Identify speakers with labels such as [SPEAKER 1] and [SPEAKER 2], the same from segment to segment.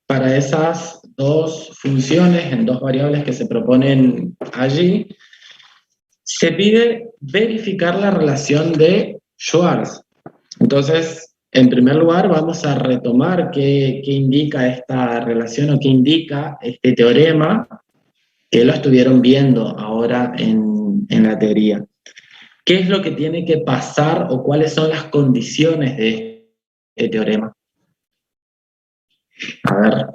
[SPEAKER 1] para esas dos funciones en dos variables que se proponen allí, se pide verificar la relación de Schwarz. Entonces, en primer lugar, vamos a retomar qué indica esta relación o qué indica este teorema, que lo estuvieron viendo ahora en la teoría. ¿Qué es lo que tiene que pasar o cuáles son las condiciones de este teorema? A ver.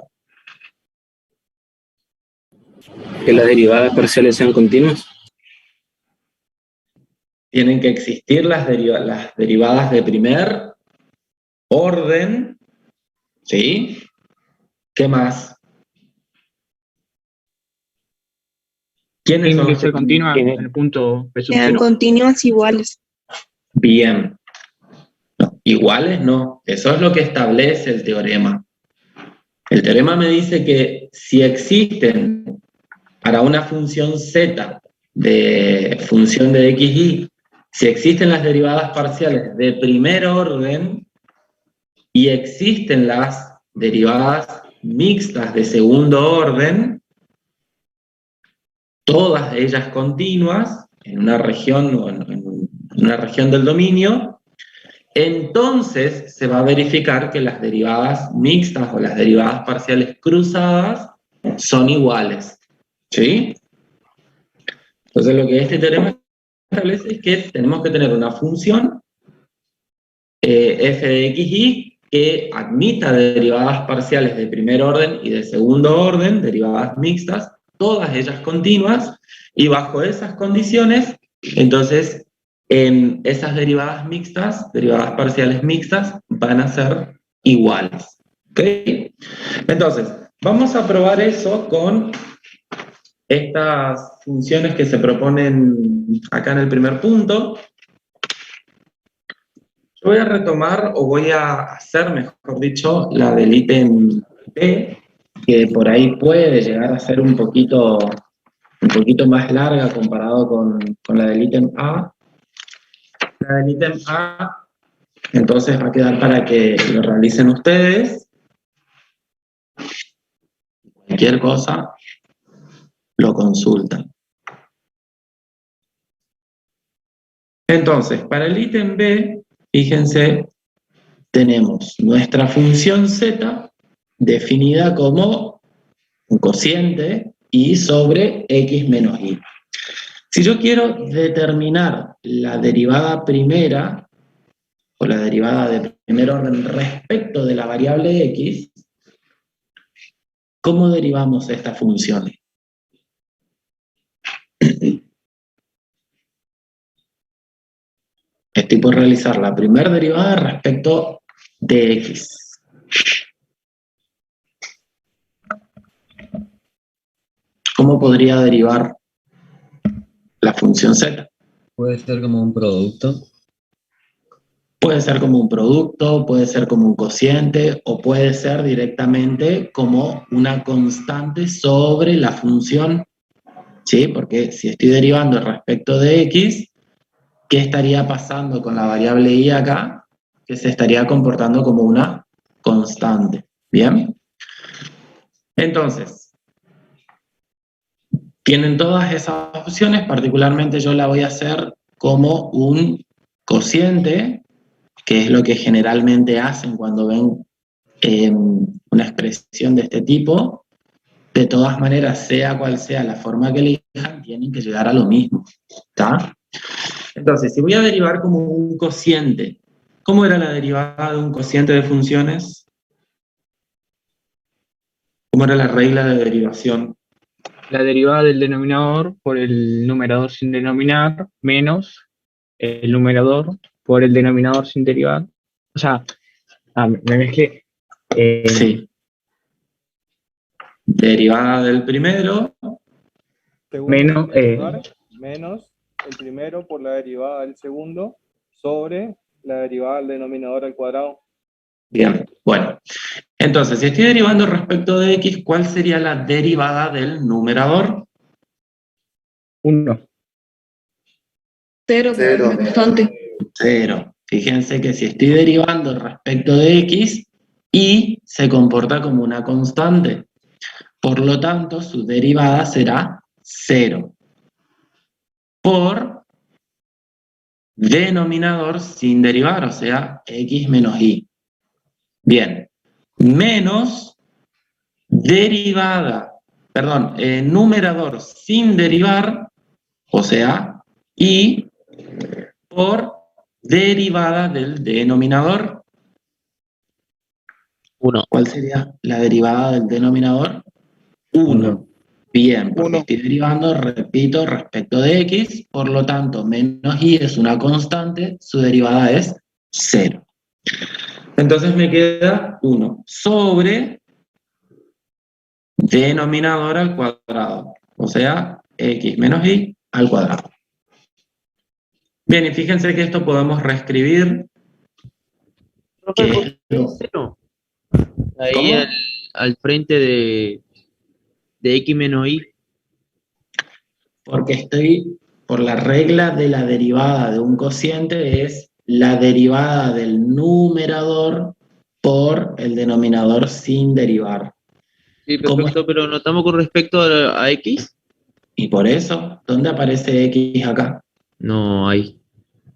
[SPEAKER 2] Que las derivadas parciales sean continuas.
[SPEAKER 1] Tienen que existir las derivadas de primer orden, ¿sí? ¿Qué más? ¿Quiénes son
[SPEAKER 3] Tienen que
[SPEAKER 1] los
[SPEAKER 3] ser
[SPEAKER 1] que
[SPEAKER 3] continuas en
[SPEAKER 1] tienen?
[SPEAKER 3] el punto P sub
[SPEAKER 4] Sean
[SPEAKER 3] 0.
[SPEAKER 4] continuas iguales.
[SPEAKER 1] Bien. No, iguales no. Eso es lo que establece el teorema. El teorema me dice que si existen para una función z de función de xy, si existen las derivadas parciales de primer orden y existen las derivadas mixtas de segundo orden, todas ellas continuas, en una región o en una región del dominio, entonces se va a verificar que las derivadas mixtas o las derivadas parciales cruzadas son iguales. ¿Sí? Entonces lo que este teorema establece es que tenemos que tener una función f de xy que admita derivadas parciales de primer orden y de segundo orden, derivadas mixtas, todas ellas continuas, y bajo esas condiciones, entonces, esas derivadas mixtas, derivadas parciales mixtas, van a ser iguales. ¿Ok? Entonces, vamos a probar eso con estas funciones que se proponen acá en el primer punto. Yo voy a retomar, o voy a hacer, mejor dicho, la del ítem B, que por ahí puede llegar a ser un poquito más larga comparado con la del ítem A. La del ítem A, entonces va a quedar para que lo realicen ustedes. Cualquier cosa, lo consultan. Entonces, para el ítem B, fíjense, tenemos nuestra función z definida como un cociente y sobre x menos y. Si yo quiero determinar la derivada primera, o la derivada de primer orden respecto de la variable x, ¿cómo derivamos esta función? Estoy por realizar la primera derivada respecto de x. ¿Cómo podría derivar la función z?
[SPEAKER 5] Puede ser como un producto.
[SPEAKER 1] Puede ser como un producto, puede ser como un cociente, o puede ser directamente como una constante sobre la función, ¿sí? Porque si estoy derivando respecto de x, ¿qué estaría pasando con la variable y acá? Que se estaría comportando como una constante. ¿Bien? Entonces, tienen todas esas opciones, particularmente yo la voy a hacer como un cociente, que es lo que generalmente hacen cuando ven una expresión de este tipo. De todas maneras, sea cual sea la forma que elijan, tienen que llegar a lo mismo. ¿Está? Entonces, si voy a derivar como un cociente, ¿cómo era la derivada de un cociente de funciones? ¿Cómo era la regla de derivación?
[SPEAKER 3] La derivada del denominador por el numerador sin denominar menos el numerador por el denominador sin derivar. O sea, me mezclé.
[SPEAKER 1] Sí. Derivada del primero.
[SPEAKER 3] Menos,
[SPEAKER 6] menos el primero por la derivada del segundo sobre la derivada del denominador al cuadrado.
[SPEAKER 1] Bien, bueno. Entonces, si estoy derivando respecto de x, ¿cuál sería la derivada del numerador?
[SPEAKER 3] 1.
[SPEAKER 4] 0, constante.
[SPEAKER 1] 0. Fíjense que si estoy derivando respecto de x, y se comporta como una constante. Por lo tanto, su derivada será 0 por denominador sin derivar, o sea, x menos y. Bien, menos derivada, perdón, numerador sin derivar, o sea, y por derivada del denominador.
[SPEAKER 2] 1.
[SPEAKER 1] ¿Cuál sería la derivada del denominador? 1.
[SPEAKER 5] Uno.
[SPEAKER 1] Bien, porque
[SPEAKER 6] Uno.
[SPEAKER 1] estoy derivando, repito, respecto de x, por lo tanto, menos y es una constante, su derivada es 0. Entonces me queda 1 sobre denominador al cuadrado, o sea, x menos y al cuadrado. Bien, y fíjense que esto podemos reescribir.
[SPEAKER 2] Profe, ¿por
[SPEAKER 1] Que
[SPEAKER 2] qué
[SPEAKER 1] lo-
[SPEAKER 2] es 0? Ahí
[SPEAKER 1] ¿Cómo?
[SPEAKER 2] al frente de x menos y.
[SPEAKER 1] Porque estoy, por la regla de la derivada de un cociente, es la derivada del numerador por el denominador sin derivar.
[SPEAKER 2] Sí,
[SPEAKER 1] ¿Cómo
[SPEAKER 2] perfecto, pero notamos con respecto a x.
[SPEAKER 1] Y por eso, ¿dónde aparece x acá?
[SPEAKER 2] No hay.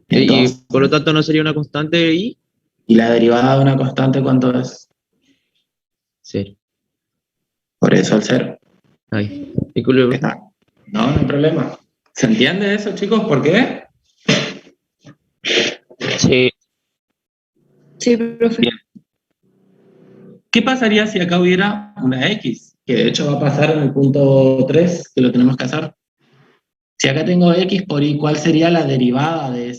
[SPEAKER 2] Y
[SPEAKER 1] Entonces,
[SPEAKER 2] por lo tanto no sería una constante y
[SPEAKER 1] ¿y la derivada de una constante cuánto es?
[SPEAKER 2] 0.
[SPEAKER 1] Por eso el 0.
[SPEAKER 2] Ahí. Disculpe.
[SPEAKER 1] Está. No, no hay problema. ¿Se entiende eso, chicos? ¿Por qué?
[SPEAKER 2] Sí.
[SPEAKER 4] Sí, profe.
[SPEAKER 1] Bien. ¿Qué pasaría si acá hubiera una x? Que de hecho va a pasar en el punto 3, que lo tenemos que hacer. Si acá tengo x por y, ¿cuál sería la derivada de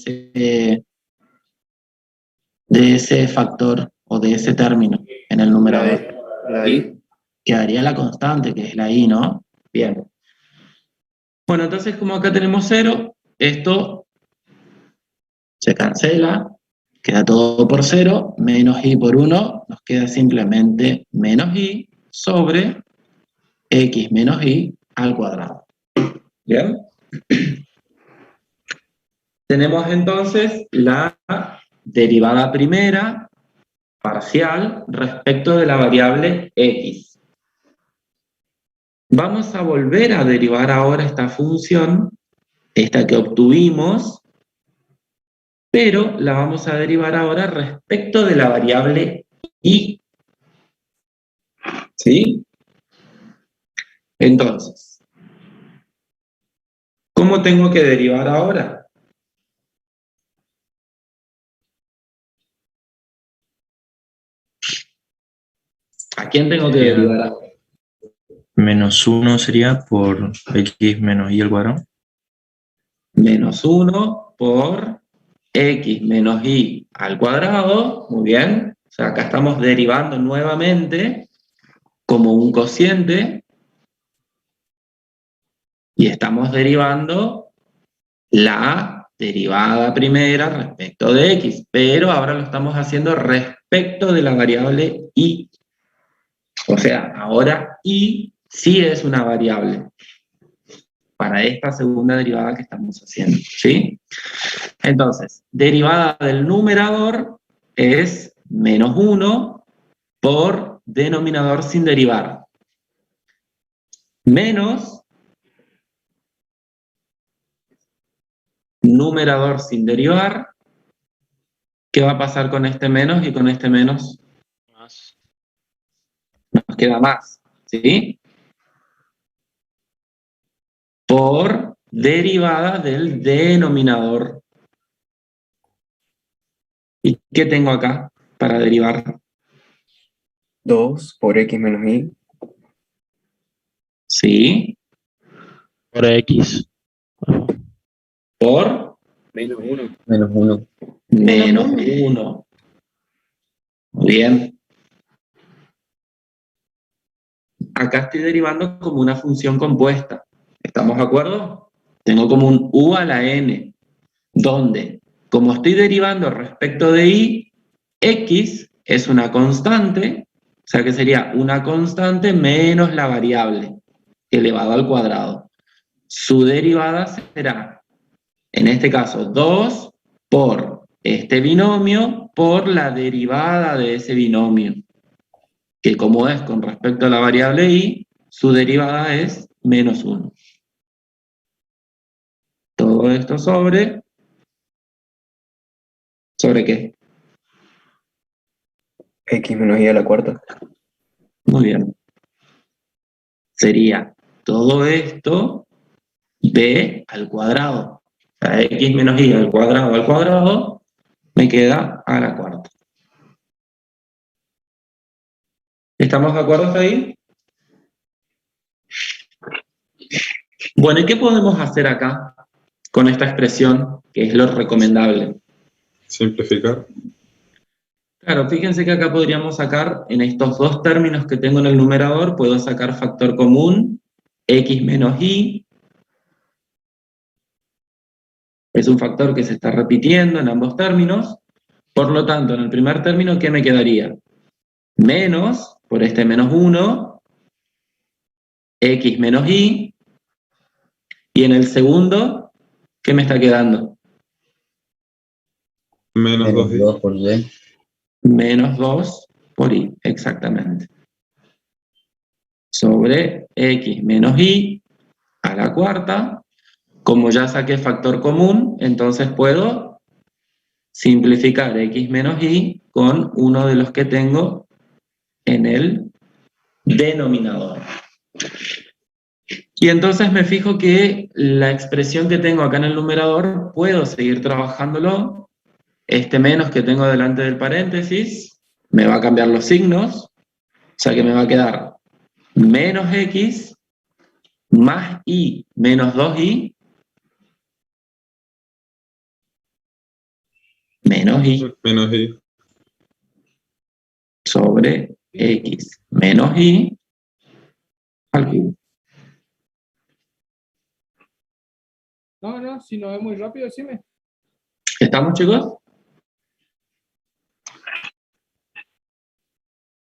[SPEAKER 1] ese factor o de ese término en el numerador?
[SPEAKER 6] La I.
[SPEAKER 1] Quedaría la constante, que es la y, ¿no? Bien. Bueno, entonces como acá tenemos 0, esto se cancela, queda todo por 0, menos y por 1, nos queda simplemente menos y sobre x menos y al cuadrado. ¿Bien? Tenemos entonces la derivada primera parcial respecto de la variable x. Vamos a volver a derivar ahora esta función, esta que obtuvimos, pero la vamos a derivar ahora respecto de la variable y. ¿Sí? Entonces, ¿cómo tengo que derivar ahora? ¿A quién tengo que
[SPEAKER 5] Sería-
[SPEAKER 1] derivar ahora?
[SPEAKER 5] Menos 1 sería por x menos y al cuadrado.
[SPEAKER 1] Menos 1 por x menos y al cuadrado, muy bien. O sea, acá estamos derivando nuevamente como un cociente y estamos derivando la derivada primera respecto de x, pero ahora lo estamos haciendo respecto de la variable y. O sea, ahora y sí es una variable para esta segunda derivada que estamos haciendo, ¿sí? Entonces, derivada del numerador es menos 1 por denominador sin derivar. Menos numerador sin derivar. ¿Qué va a pasar con este menos y con este menos?
[SPEAKER 2] Más.
[SPEAKER 1] Nos queda más, ¿sí? Por derivada del denominador. ¿Y qué tengo acá para derivar?
[SPEAKER 7] 2 por x menos y.
[SPEAKER 1] ¿Sí?
[SPEAKER 2] Por x.
[SPEAKER 1] Por
[SPEAKER 2] Menos 1.
[SPEAKER 5] Menos 1.
[SPEAKER 1] menos 1. Muy bien. Acá estoy derivando como una función compuesta. ¿Estamos de acuerdo? Tengo como un u a la n, donde, como estoy derivando respecto de y, x es una constante, o sea que sería una constante menos la variable elevado al cuadrado. Su derivada será, en este caso, 2 por este binomio por la derivada de ese binomio. que como es con respecto a la variable y, su derivada es menos 1. Todo esto ¿sobre qué?
[SPEAKER 7] X menos y a la cuarta.
[SPEAKER 1] Muy bien. Sería todo esto b al cuadrado. O sea, x menos y al cuadrado me queda a la cuarta. ¿Estamos de acuerdo hasta ahí? Bueno, ¿y qué podemos hacer acá con esta expresión, que es lo recomendable?
[SPEAKER 8] Simplificar.
[SPEAKER 1] Claro, fíjense que acá podríamos sacar, en estos dos términos que tengo en el numerador, puedo sacar factor común, x menos y. Es un factor que se está repitiendo en ambos términos. Por lo tanto, en el primer término, ¿qué me quedaría? Menos, por este menos 1, x menos y. Y en el segundo, ¿qué me está quedando?
[SPEAKER 8] Menos 2y.
[SPEAKER 2] 2 por y.
[SPEAKER 1] Menos 2 por y, exactamente. Sobre x menos y a la cuarta. Como ya saqué factor común, entonces puedo simplificar x menos y con uno de los que tengo en el denominador. Y entonces me fijo que la expresión que tengo acá en el numerador, puedo seguir trabajándolo. Este menos que tengo delante del paréntesis, me va a cambiar los signos, o sea que me va a quedar menos x más y menos 2y menos y
[SPEAKER 8] Menos y.
[SPEAKER 1] sobre x menos y al cubo.
[SPEAKER 6] No, si no es muy rápido, decime.
[SPEAKER 1] ¿Estamos, chicos?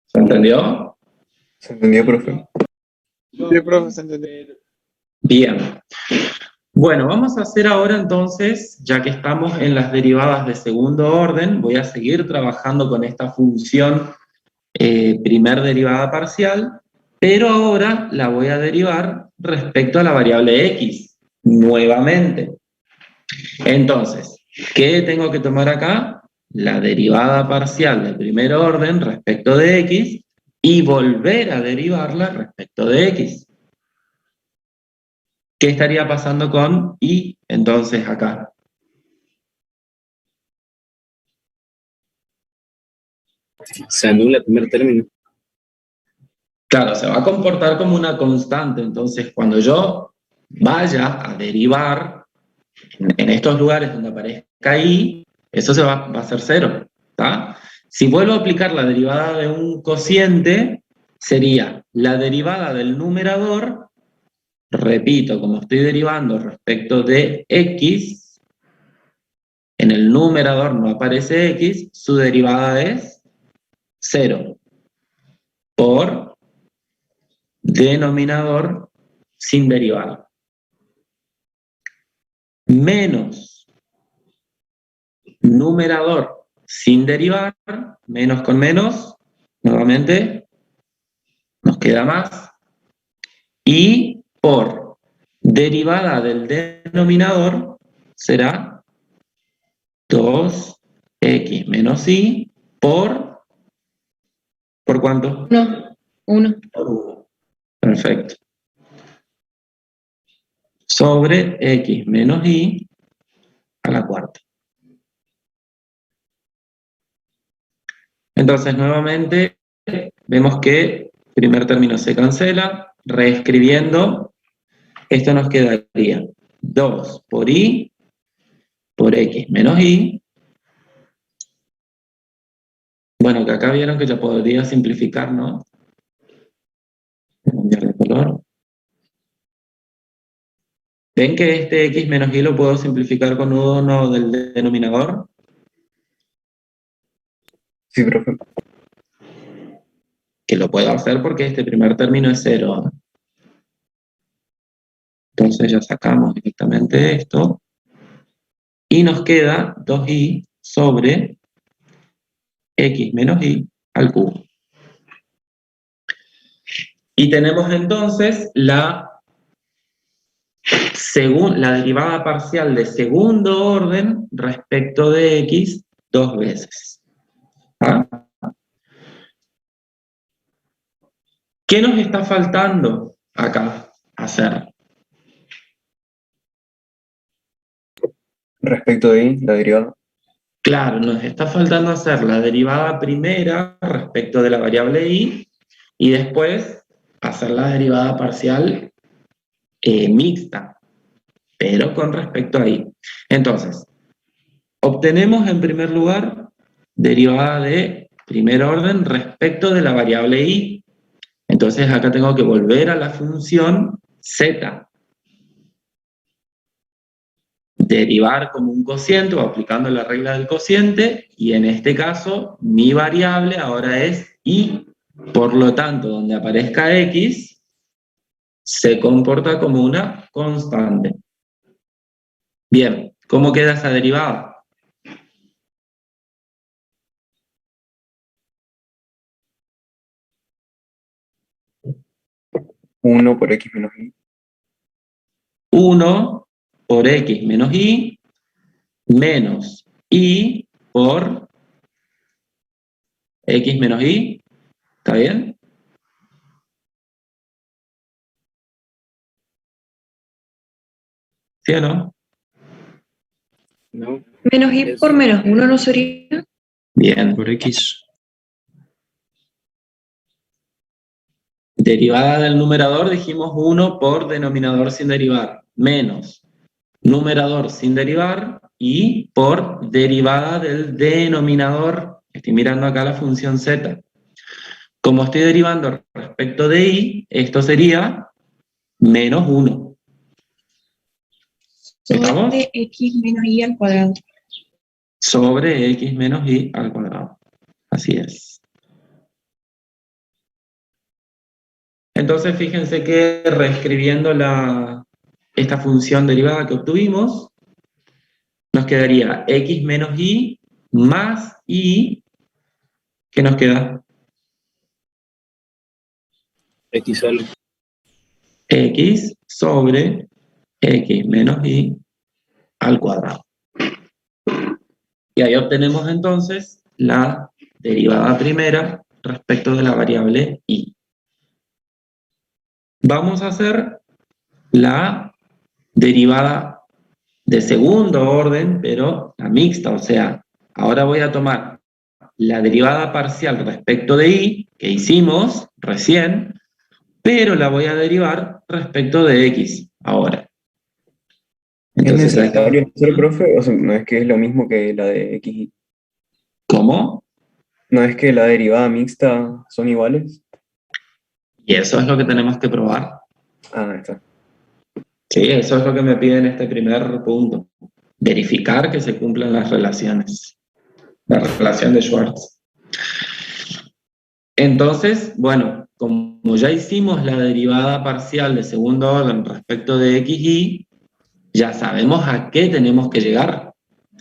[SPEAKER 1] ¿Se entendió?
[SPEAKER 7] ¿Se entendió, profe?
[SPEAKER 6] Sí, profe, se entendió.
[SPEAKER 1] Bien. Bueno, vamos a hacer ahora entonces, ya que estamos en las derivadas de segundo orden, voy a seguir trabajando con esta función primer derivada parcial, pero ahora la voy a derivar respecto a la variable x, nuevamente. Entonces, ¿qué tengo que tomar acá? La derivada parcial de primer orden respecto de x y volver a derivarla respecto de x. ¿Qué estaría pasando con y entonces acá?
[SPEAKER 2] Se anula el primer término.
[SPEAKER 1] Claro, se va a comportar como una constante, entonces cuando yo vaya a derivar en estos lugares donde aparezca y, eso va a ser 0, ¿tá? Si vuelvo a aplicar la derivada de un cociente, sería la derivada del numerador, repito, como estoy derivando respecto de x, en el numerador no aparece x, su derivada es 0, por denominador sin derivar, menos numerador sin derivar, menos con menos, nuevamente, nos queda más, y por derivada del denominador será 2x menos y ¿por cuánto?
[SPEAKER 4] No, 1.
[SPEAKER 1] Por 1. Perfecto. Sobre x menos y a la cuarta. Entonces, nuevamente, vemos que el primer término se cancela. Reescribiendo, esto nos quedaría 2 por y por x menos y. Bueno, que acá vieron que ya podría simplificar, ¿no? Cambiar de color. ¿Ven que este x menos y lo puedo simplificar con uno del denominador?
[SPEAKER 7] Sí, profe.
[SPEAKER 1] Que lo puedo hacer porque este primer término es 0. Entonces ya sacamos directamente esto. Y nos queda 2y sobre x menos y al cubo. Y tenemos entonces la derivada parcial de segundo orden respecto de x dos veces. ¿Ah? ¿Qué nos está faltando acá hacer?
[SPEAKER 7] Respecto de y, la derivada.
[SPEAKER 1] Claro, nos está faltando hacer la derivada primera respecto de la variable y después hacer la derivada parcial mixta, pero con respecto a y. Entonces, obtenemos en primer lugar derivada de primer orden respecto de la variable y. Entonces acá tengo que volver a la función z. Derivar como un cociente o aplicando la regla del cociente, y en este caso mi variable ahora es y, por lo tanto donde aparezca x se comporta como una constante. Bien, ¿cómo queda esa derivada?
[SPEAKER 7] Uno por x menos y.
[SPEAKER 1] 1 por x menos y por x menos y. ¿Está bien? ¿Sí o no?
[SPEAKER 2] No.
[SPEAKER 4] Menos y por menos 1 no sería.
[SPEAKER 1] Bien.
[SPEAKER 5] Por x.
[SPEAKER 1] Derivada del numerador dijimos 1 por denominador sin derivar, menos numerador sin derivar y por derivada del denominador. Estoy mirando acá la función z. Como estoy derivando respecto de y, esto sería menos 1. ¿Estamos?
[SPEAKER 4] Sobre x menos y al cuadrado.
[SPEAKER 1] Sobre x menos y al cuadrado. Así es. Entonces fíjense que reescribiendo esta función derivada que obtuvimos, nos quedaría x menos y más y, ¿qué nos queda?
[SPEAKER 2] X solo.
[SPEAKER 1] X sobre x menos y al cuadrado. Y ahí obtenemos entonces la derivada primera respecto de la variable y. Vamos a hacer la derivada de segundo orden, pero la mixta, o sea, ahora voy a tomar la derivada parcial respecto de y, que hicimos recién, pero la voy a derivar respecto de x ahora.
[SPEAKER 7] ¿Es
[SPEAKER 1] Entonces, a esta
[SPEAKER 7] necesario hacer,
[SPEAKER 1] función,
[SPEAKER 7] profe? O sea, no es que es lo mismo que la de x y.
[SPEAKER 1] ¿cómo?
[SPEAKER 7] ¿No es que la derivada mixta son iguales?
[SPEAKER 1] Y eso es lo que tenemos que probar.
[SPEAKER 7] Ah, ahí está.
[SPEAKER 1] Sí, eso es lo que me pide en este primer punto. Verificar que se cumplan las relaciones. La relación de Schwartz. Entonces, bueno, como ya hicimos la derivada parcial de segundo orden respecto de x y, ya sabemos a qué tenemos que llegar,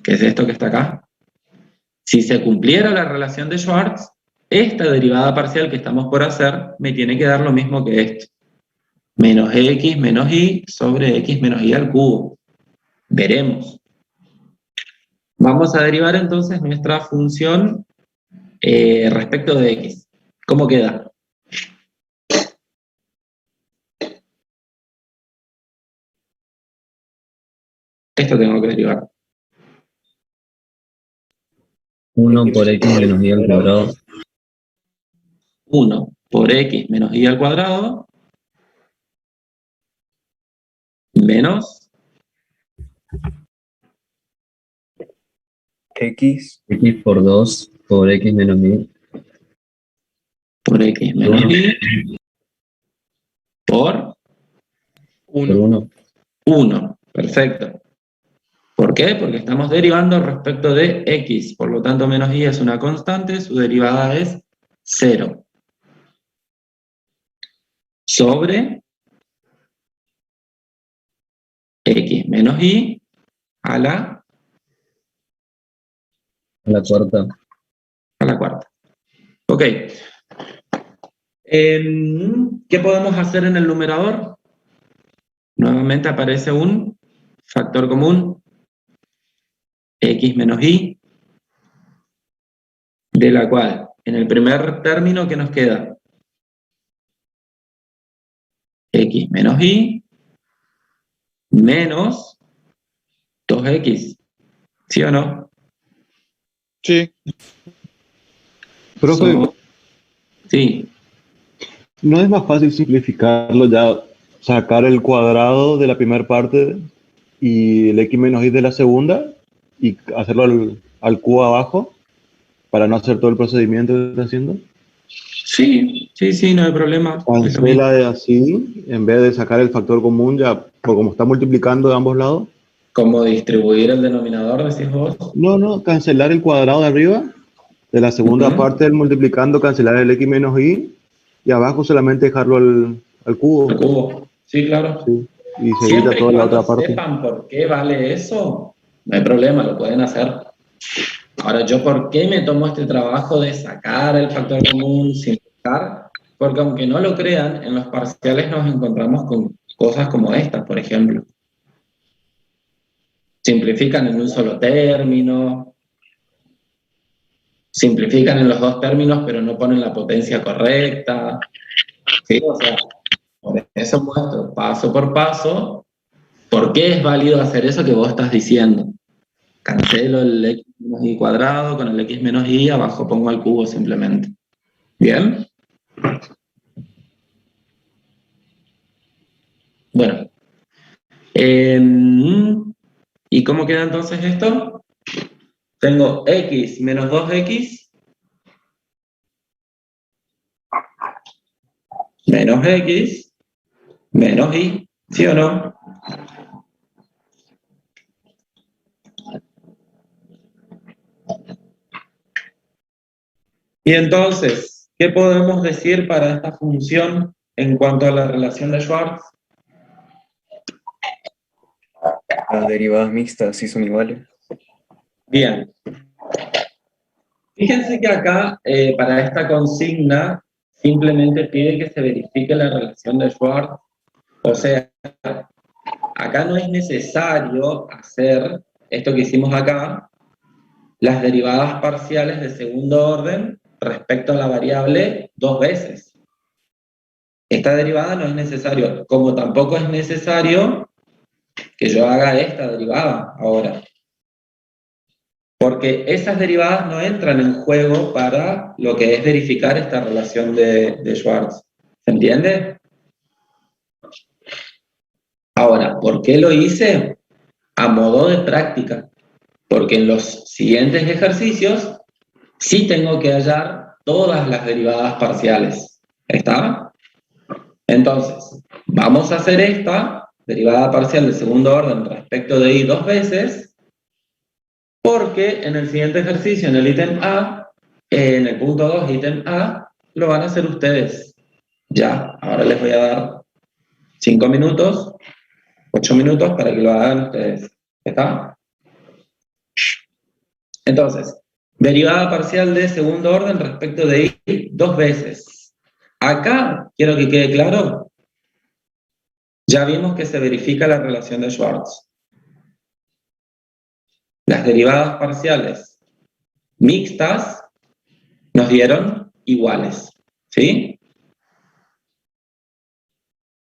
[SPEAKER 1] que es esto que está acá. Si se cumpliera la relación de Schwartz, esta derivada parcial que estamos por hacer me tiene que dar lo mismo que esto. Menos x menos y sobre x menos y al cubo. Veremos. Vamos a derivar entonces nuestra función respecto de x. ¿Cómo queda? Esto tengo que derivar.
[SPEAKER 2] 1 por x menos y al cuadrado.
[SPEAKER 1] 1 por x menos y al cuadrado menos
[SPEAKER 7] X.
[SPEAKER 2] X por 2 por x menos y.
[SPEAKER 1] por x menos y por
[SPEAKER 2] Por 1.
[SPEAKER 1] 1. Perfecto. ¿Por qué? Porque estamos derivando respecto de x, por lo tanto menos y es una constante, su derivada es 0. Sobre x menos y a la
[SPEAKER 2] La cuarta.
[SPEAKER 1] cuarta. Ok. ¿Qué podemos hacer en el numerador? Nuevamente aparece un factor común, x menos y, de la cual, en el primer término, ¿qué nos queda? X menos y menos 2x, ¿sí o no?
[SPEAKER 9] Sí.
[SPEAKER 10] Profe,
[SPEAKER 1] Sí,
[SPEAKER 10] ¿no es más fácil simplificarlo ya, sacar el cuadrado de la primera parte y el x menos y de la segunda y hacerlo al cubo abajo para no hacer todo el procedimiento que está haciendo?
[SPEAKER 1] sí, no hay problema.
[SPEAKER 10] Cancela de así, en vez de sacar el factor común, ya, por como está multiplicando de ambos lados.
[SPEAKER 1] ¿Cómo distribuir el denominador, decís vos?
[SPEAKER 10] No, cancelar el cuadrado de arriba, de la segunda parte del multiplicando, cancelar el x menos y abajo solamente dejarlo al cubo.
[SPEAKER 1] El cubo, sí, claro.
[SPEAKER 10] Sí. Y se
[SPEAKER 1] Siempre
[SPEAKER 10] evita toda
[SPEAKER 1] y
[SPEAKER 10] la
[SPEAKER 1] cuando
[SPEAKER 10] otra parte.
[SPEAKER 1] sepan por qué vale eso, no hay problema, lo pueden hacer. Ahora, ¿yo por qué me tomo este trabajo de sacar el factor común, simplificar? Porque aunque no lo crean, en los parciales nos encontramos con cosas como estas, por ejemplo. Simplifican en un solo término, simplifican en los dos términos, pero no ponen la potencia correcta. ¿Sí? O sea, por eso muestro paso por paso por qué es válido hacer eso que vos estás diciendo. Cancelo el x menos y cuadrado con el x menos y, abajo pongo al cubo simplemente. ¿Bien? Bueno. ¿Y cómo queda entonces esto? Tengo x menos 2x menos x menos y, ¿sí o no? Y entonces, ¿qué podemos decir para esta función en cuanto a la relación de Schwartz?
[SPEAKER 7] Las derivadas mixtas sí son iguales.
[SPEAKER 1] Bien. Fíjense que acá, para esta consigna, simplemente pide que se verifique la relación de Schwartz. O sea, acá no es necesario hacer esto que hicimos acá, las derivadas parciales de segundo orden respecto a la variable 2 veces. Esta derivada no es necesario, como tampoco es necesario que yo haga esta derivada ahora. Porque esas derivadas no entran en juego para lo que es verificar esta relación de Schwartz. ¿Se entiende? Ahora, ¿por qué lo hice? A modo de práctica. Porque en los siguientes ejercicios sí tengo que hallar todas las derivadas parciales. ¿Está? Entonces, vamos a hacer esta derivada parcial de segundo orden respecto de y 2 veces, porque en el siguiente ejercicio, en el ítem A, en el punto 2, ítem A, lo van a hacer ustedes. Ya, ahora les voy a dar 5 minutos, 8 minutos para que lo hagan ustedes. ¿Está? Entonces, derivada parcial de segundo orden respecto de y 2 veces. Acá, quiero que quede claro, ya vimos que se verifica la relación de Schwartz. Las derivadas parciales mixtas nos dieron iguales, ¿sí?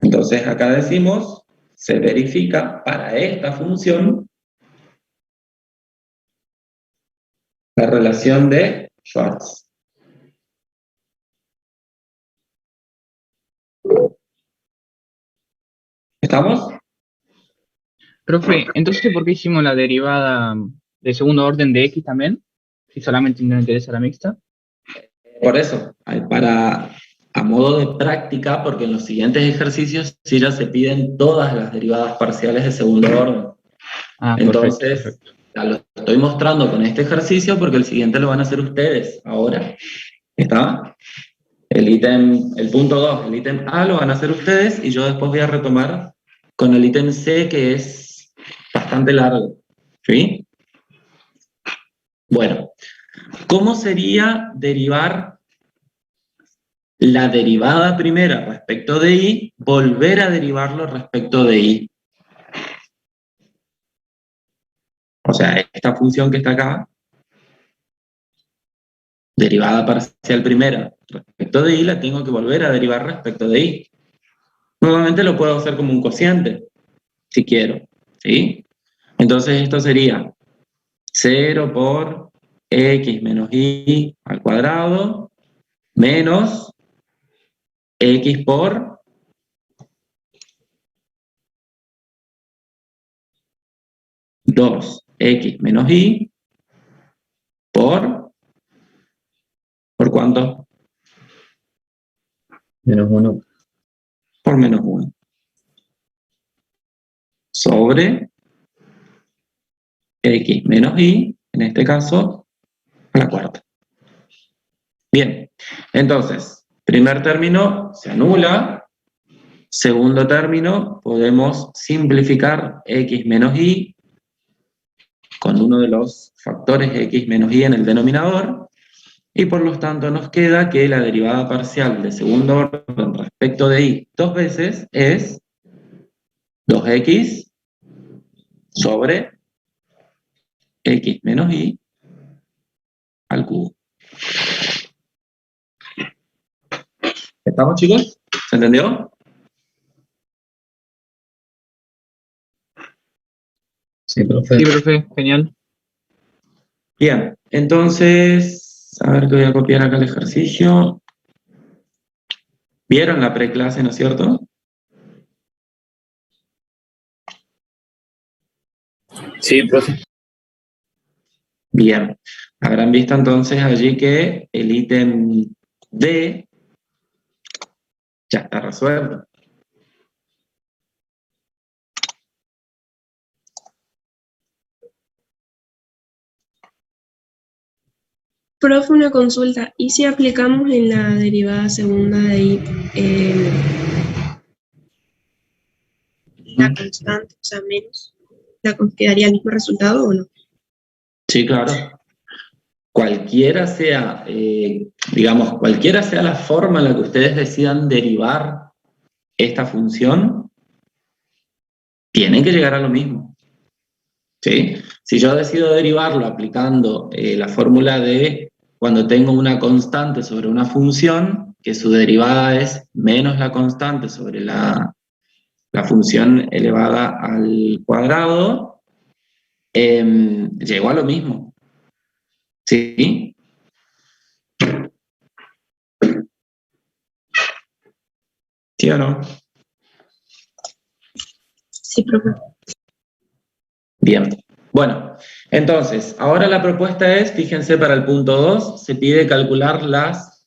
[SPEAKER 1] Entonces acá decimos, se verifica para esta función la relación de Schwartz. ¿Estamos?
[SPEAKER 3] Profe, entonces, ¿por qué hicimos la derivada de segundo orden de x también? Si solamente nos interesa la mixta.
[SPEAKER 1] Por eso, a modo de práctica, porque en los siguientes ejercicios sí ya se piden todas las derivadas parciales de segundo orden. Entonces,
[SPEAKER 3] Perfecto.
[SPEAKER 1] ya lo estoy mostrando con este ejercicio porque el siguiente lo van a hacer ustedes ahora. ¿Está? El punto 2, el ítem A lo van a hacer ustedes y yo después voy a retomar con el ítem C, que es bastante largo. ¿Sí? Bueno, ¿cómo sería derivar la derivada primera respecto de y, volver a derivarlo respecto de y. O sea, esta función que está acá, derivada parcial primera respecto de y, la tengo que volver a derivar respecto de y. Nuevamente lo puedo hacer como un cociente, si quiero, ¿sí? Entonces esto sería 0 por x menos y al cuadrado menos x por dos x menos y ¿por cuánto?
[SPEAKER 2] Menos 1.
[SPEAKER 1] Por menos 1. Sobre x menos y, en este caso, a la cuarta. Bien, entonces, primer término se anula. Segundo término, podemos simplificar x menos y con uno de los factores x menos y en el denominador, y por lo tanto nos queda que la derivada parcial de segundo orden respecto de y dos veces es 2x sobre x menos y al cubo. ¿Estamos, chicos? ¿Se entendió?
[SPEAKER 2] Sí, profe.
[SPEAKER 3] Sí, profe, genial.
[SPEAKER 1] Bien, entonces, a ver que voy a copiar acá el ejercicio. ¿Vieron la preclase, no es cierto?
[SPEAKER 2] Sí, profe.
[SPEAKER 1] Bien, habrán visto entonces allí que el ítem D ya está resuelto.
[SPEAKER 4] Profe, una consulta. ¿Y si aplicamos en la derivada segunda de y la constante, o sea, menos, quedaría el mismo resultado o no?
[SPEAKER 1] Sí, claro. Cualquiera sea, digamos, cualquiera sea la forma en la que ustedes decidan derivar esta función, tienen que llegar a lo mismo. ¿Sí? Si yo decido derivarlo aplicando la fórmula de cuando tengo una constante sobre una función, que su derivada es menos la constante sobre la función elevada al cuadrado, llego a lo mismo. ¿Sí? ¿Sí o no?
[SPEAKER 4] Sí, profe.
[SPEAKER 1] Bien. Bueno, entonces, ahora la propuesta es, fíjense, para el punto 2, se pide calcular las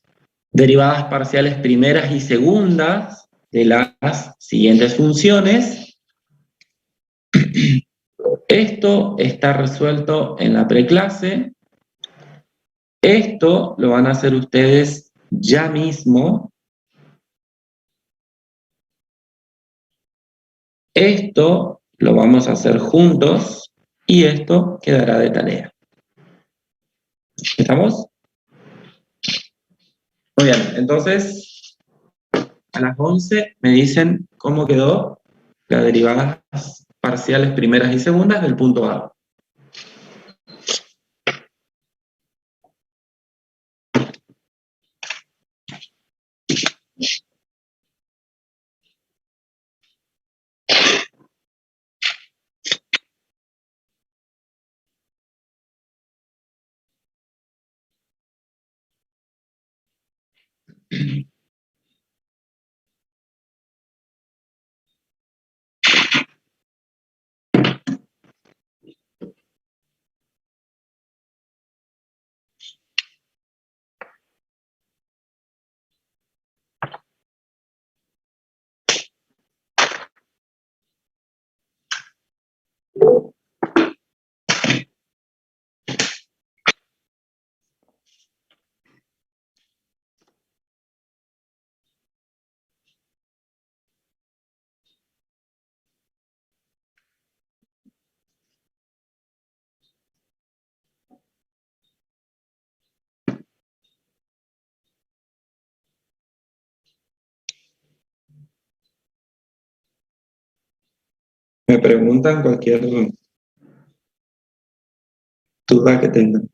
[SPEAKER 1] derivadas parciales primeras y segundas de las siguientes funciones. Esto está resuelto en la preclase. Esto lo van a hacer ustedes ya mismo. Esto lo vamos a hacer juntos y esto quedará de tarea. ¿Estamos? Muy bien, entonces a las 11 me dicen cómo quedó las derivadas parciales primeras y segundas del punto A.
[SPEAKER 8] Me preguntan cualquier duda que tengan.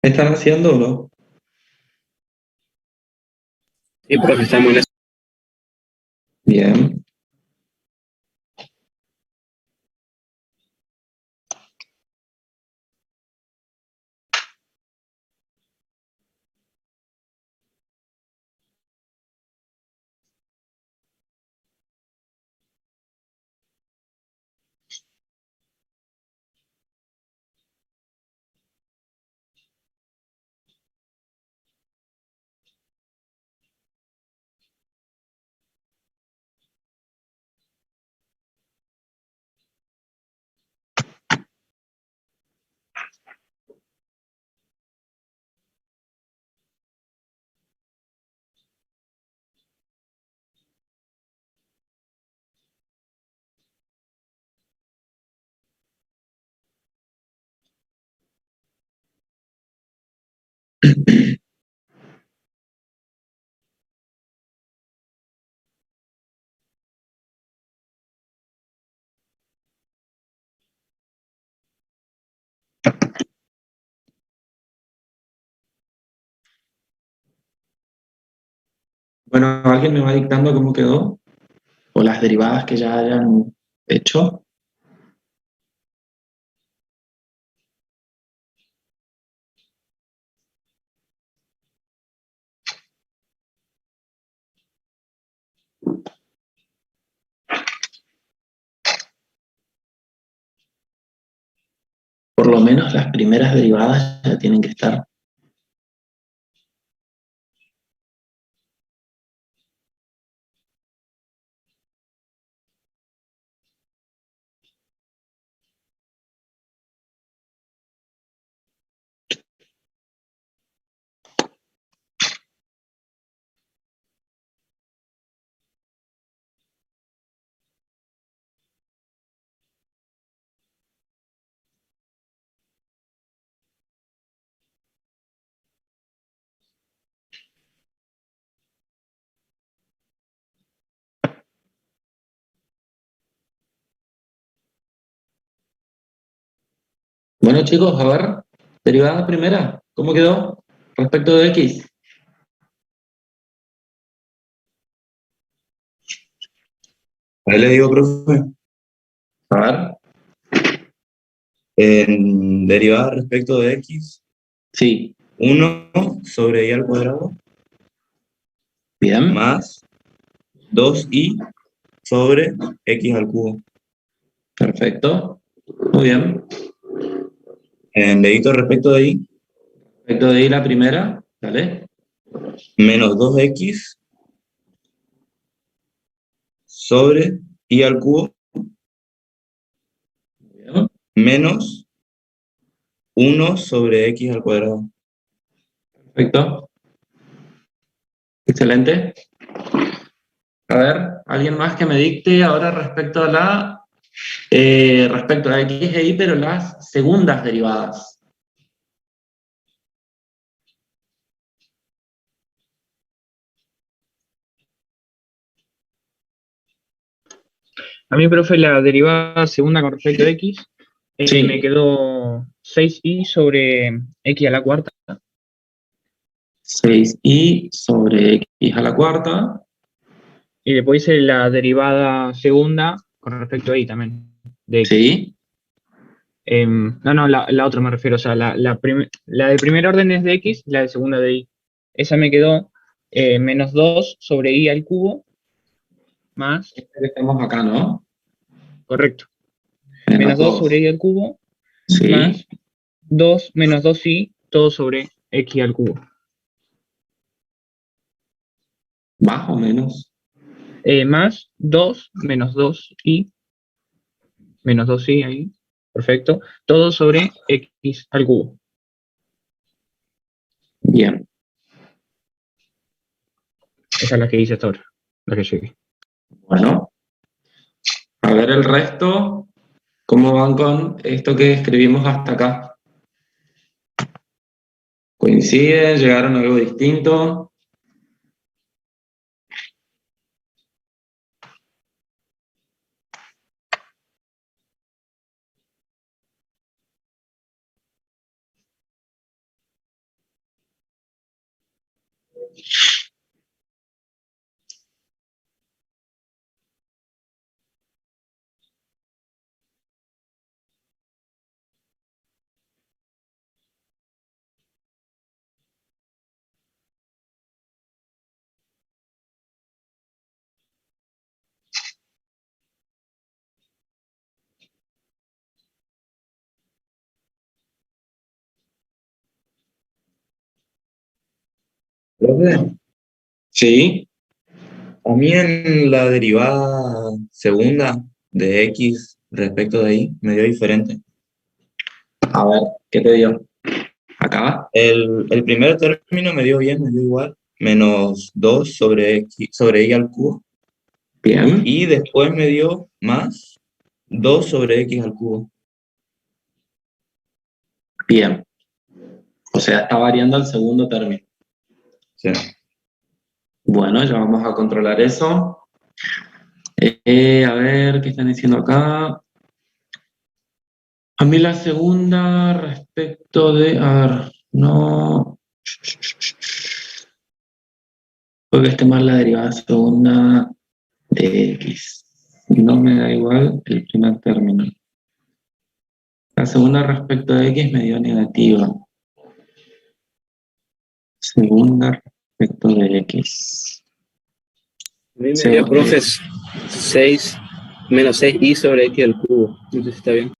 [SPEAKER 8] ¿Están haciendo o no?
[SPEAKER 2] Sí, profe, estamos en eso.
[SPEAKER 8] Bien. Bueno, ¿alguien me va dictando cómo quedó? ¿O las derivadas que ya hayan hecho? Por lo menos las primeras derivadas ya tienen que estar.
[SPEAKER 1] Bueno, chicos, a ver, derivada primera, ¿cómo quedó respecto de x?
[SPEAKER 5] Ahí le digo, profe,
[SPEAKER 1] A ver,
[SPEAKER 5] en derivada respecto de x,
[SPEAKER 1] sí,
[SPEAKER 5] 1 sobre y al cuadrado
[SPEAKER 1] bien,
[SPEAKER 5] más 2y sobre x al cubo.
[SPEAKER 1] perfecto, muy bien.
[SPEAKER 5] En dedito respecto de y,
[SPEAKER 1] Respecto de y la primera, ¿vale?
[SPEAKER 5] menos 2x sobre y al cubo
[SPEAKER 1] Muy bien,
[SPEAKER 5] menos 1 sobre x al cuadrado.
[SPEAKER 1] perfecto, excelente. A ver, ¿alguien más que me dicte ahora respecto a x e y, pero las segundas derivadas?
[SPEAKER 3] A mí, profe, la derivada segunda con respecto a x
[SPEAKER 1] Sí.
[SPEAKER 3] me quedó 6y sobre x a la cuarta.
[SPEAKER 1] 6y sobre x a la cuarta.
[SPEAKER 3] Y después hice la derivada segunda con respecto a y también, de x.
[SPEAKER 1] Sí,
[SPEAKER 3] No, la otra me refiero, o sea, la de primer orden es de x, la de segunda de y. Esa me quedó menos 2 sobre y al cubo, más,
[SPEAKER 1] que estamos acá, ¿no?
[SPEAKER 3] correcto,
[SPEAKER 1] Menos
[SPEAKER 3] menos 2 sobre
[SPEAKER 1] 2.
[SPEAKER 3] y al cubo,
[SPEAKER 1] Sí,
[SPEAKER 3] más 2 menos 2y, todo sobre x al cubo.
[SPEAKER 1] más o menos.
[SPEAKER 3] Más 2 menos 2y, menos 2y ahí, perfecto, todo sobre x al cubo.
[SPEAKER 1] Bien.
[SPEAKER 3] Esa es la que hice hasta ahora, la que llegué.
[SPEAKER 1] Bueno, a ver el resto, ¿cómo van con esto que escribimos hasta acá? ¿Coinciden? ¿Llegaron a algo distinto?
[SPEAKER 5] Profe,
[SPEAKER 1] Sí,
[SPEAKER 5] a mí en la derivada segunda de x respecto de y me dio diferente.
[SPEAKER 1] a ver, ¿qué te dio? Acá,
[SPEAKER 5] El primer término me dio bien, me dio igual, menos 2 sobre x, sobre y al cubo.
[SPEAKER 1] bien,
[SPEAKER 5] Y después me dio más 2 sobre x al cubo.
[SPEAKER 1] bien. O sea, está variando el segundo término.
[SPEAKER 5] Sí.
[SPEAKER 1] Bueno, ya vamos a controlar eso. A ver, ¿qué están diciendo acá? A mí la segunda respecto de... A ver, no... Porque esté mal la derivada segunda de x. No me da igual el primer término. La segunda respecto de x me dio negativa. Segunda respecto de x.
[SPEAKER 2] A mí me dio,
[SPEAKER 1] Sobre
[SPEAKER 2] profe, 6 menos 6y sobre x al cubo. No sé si está bien.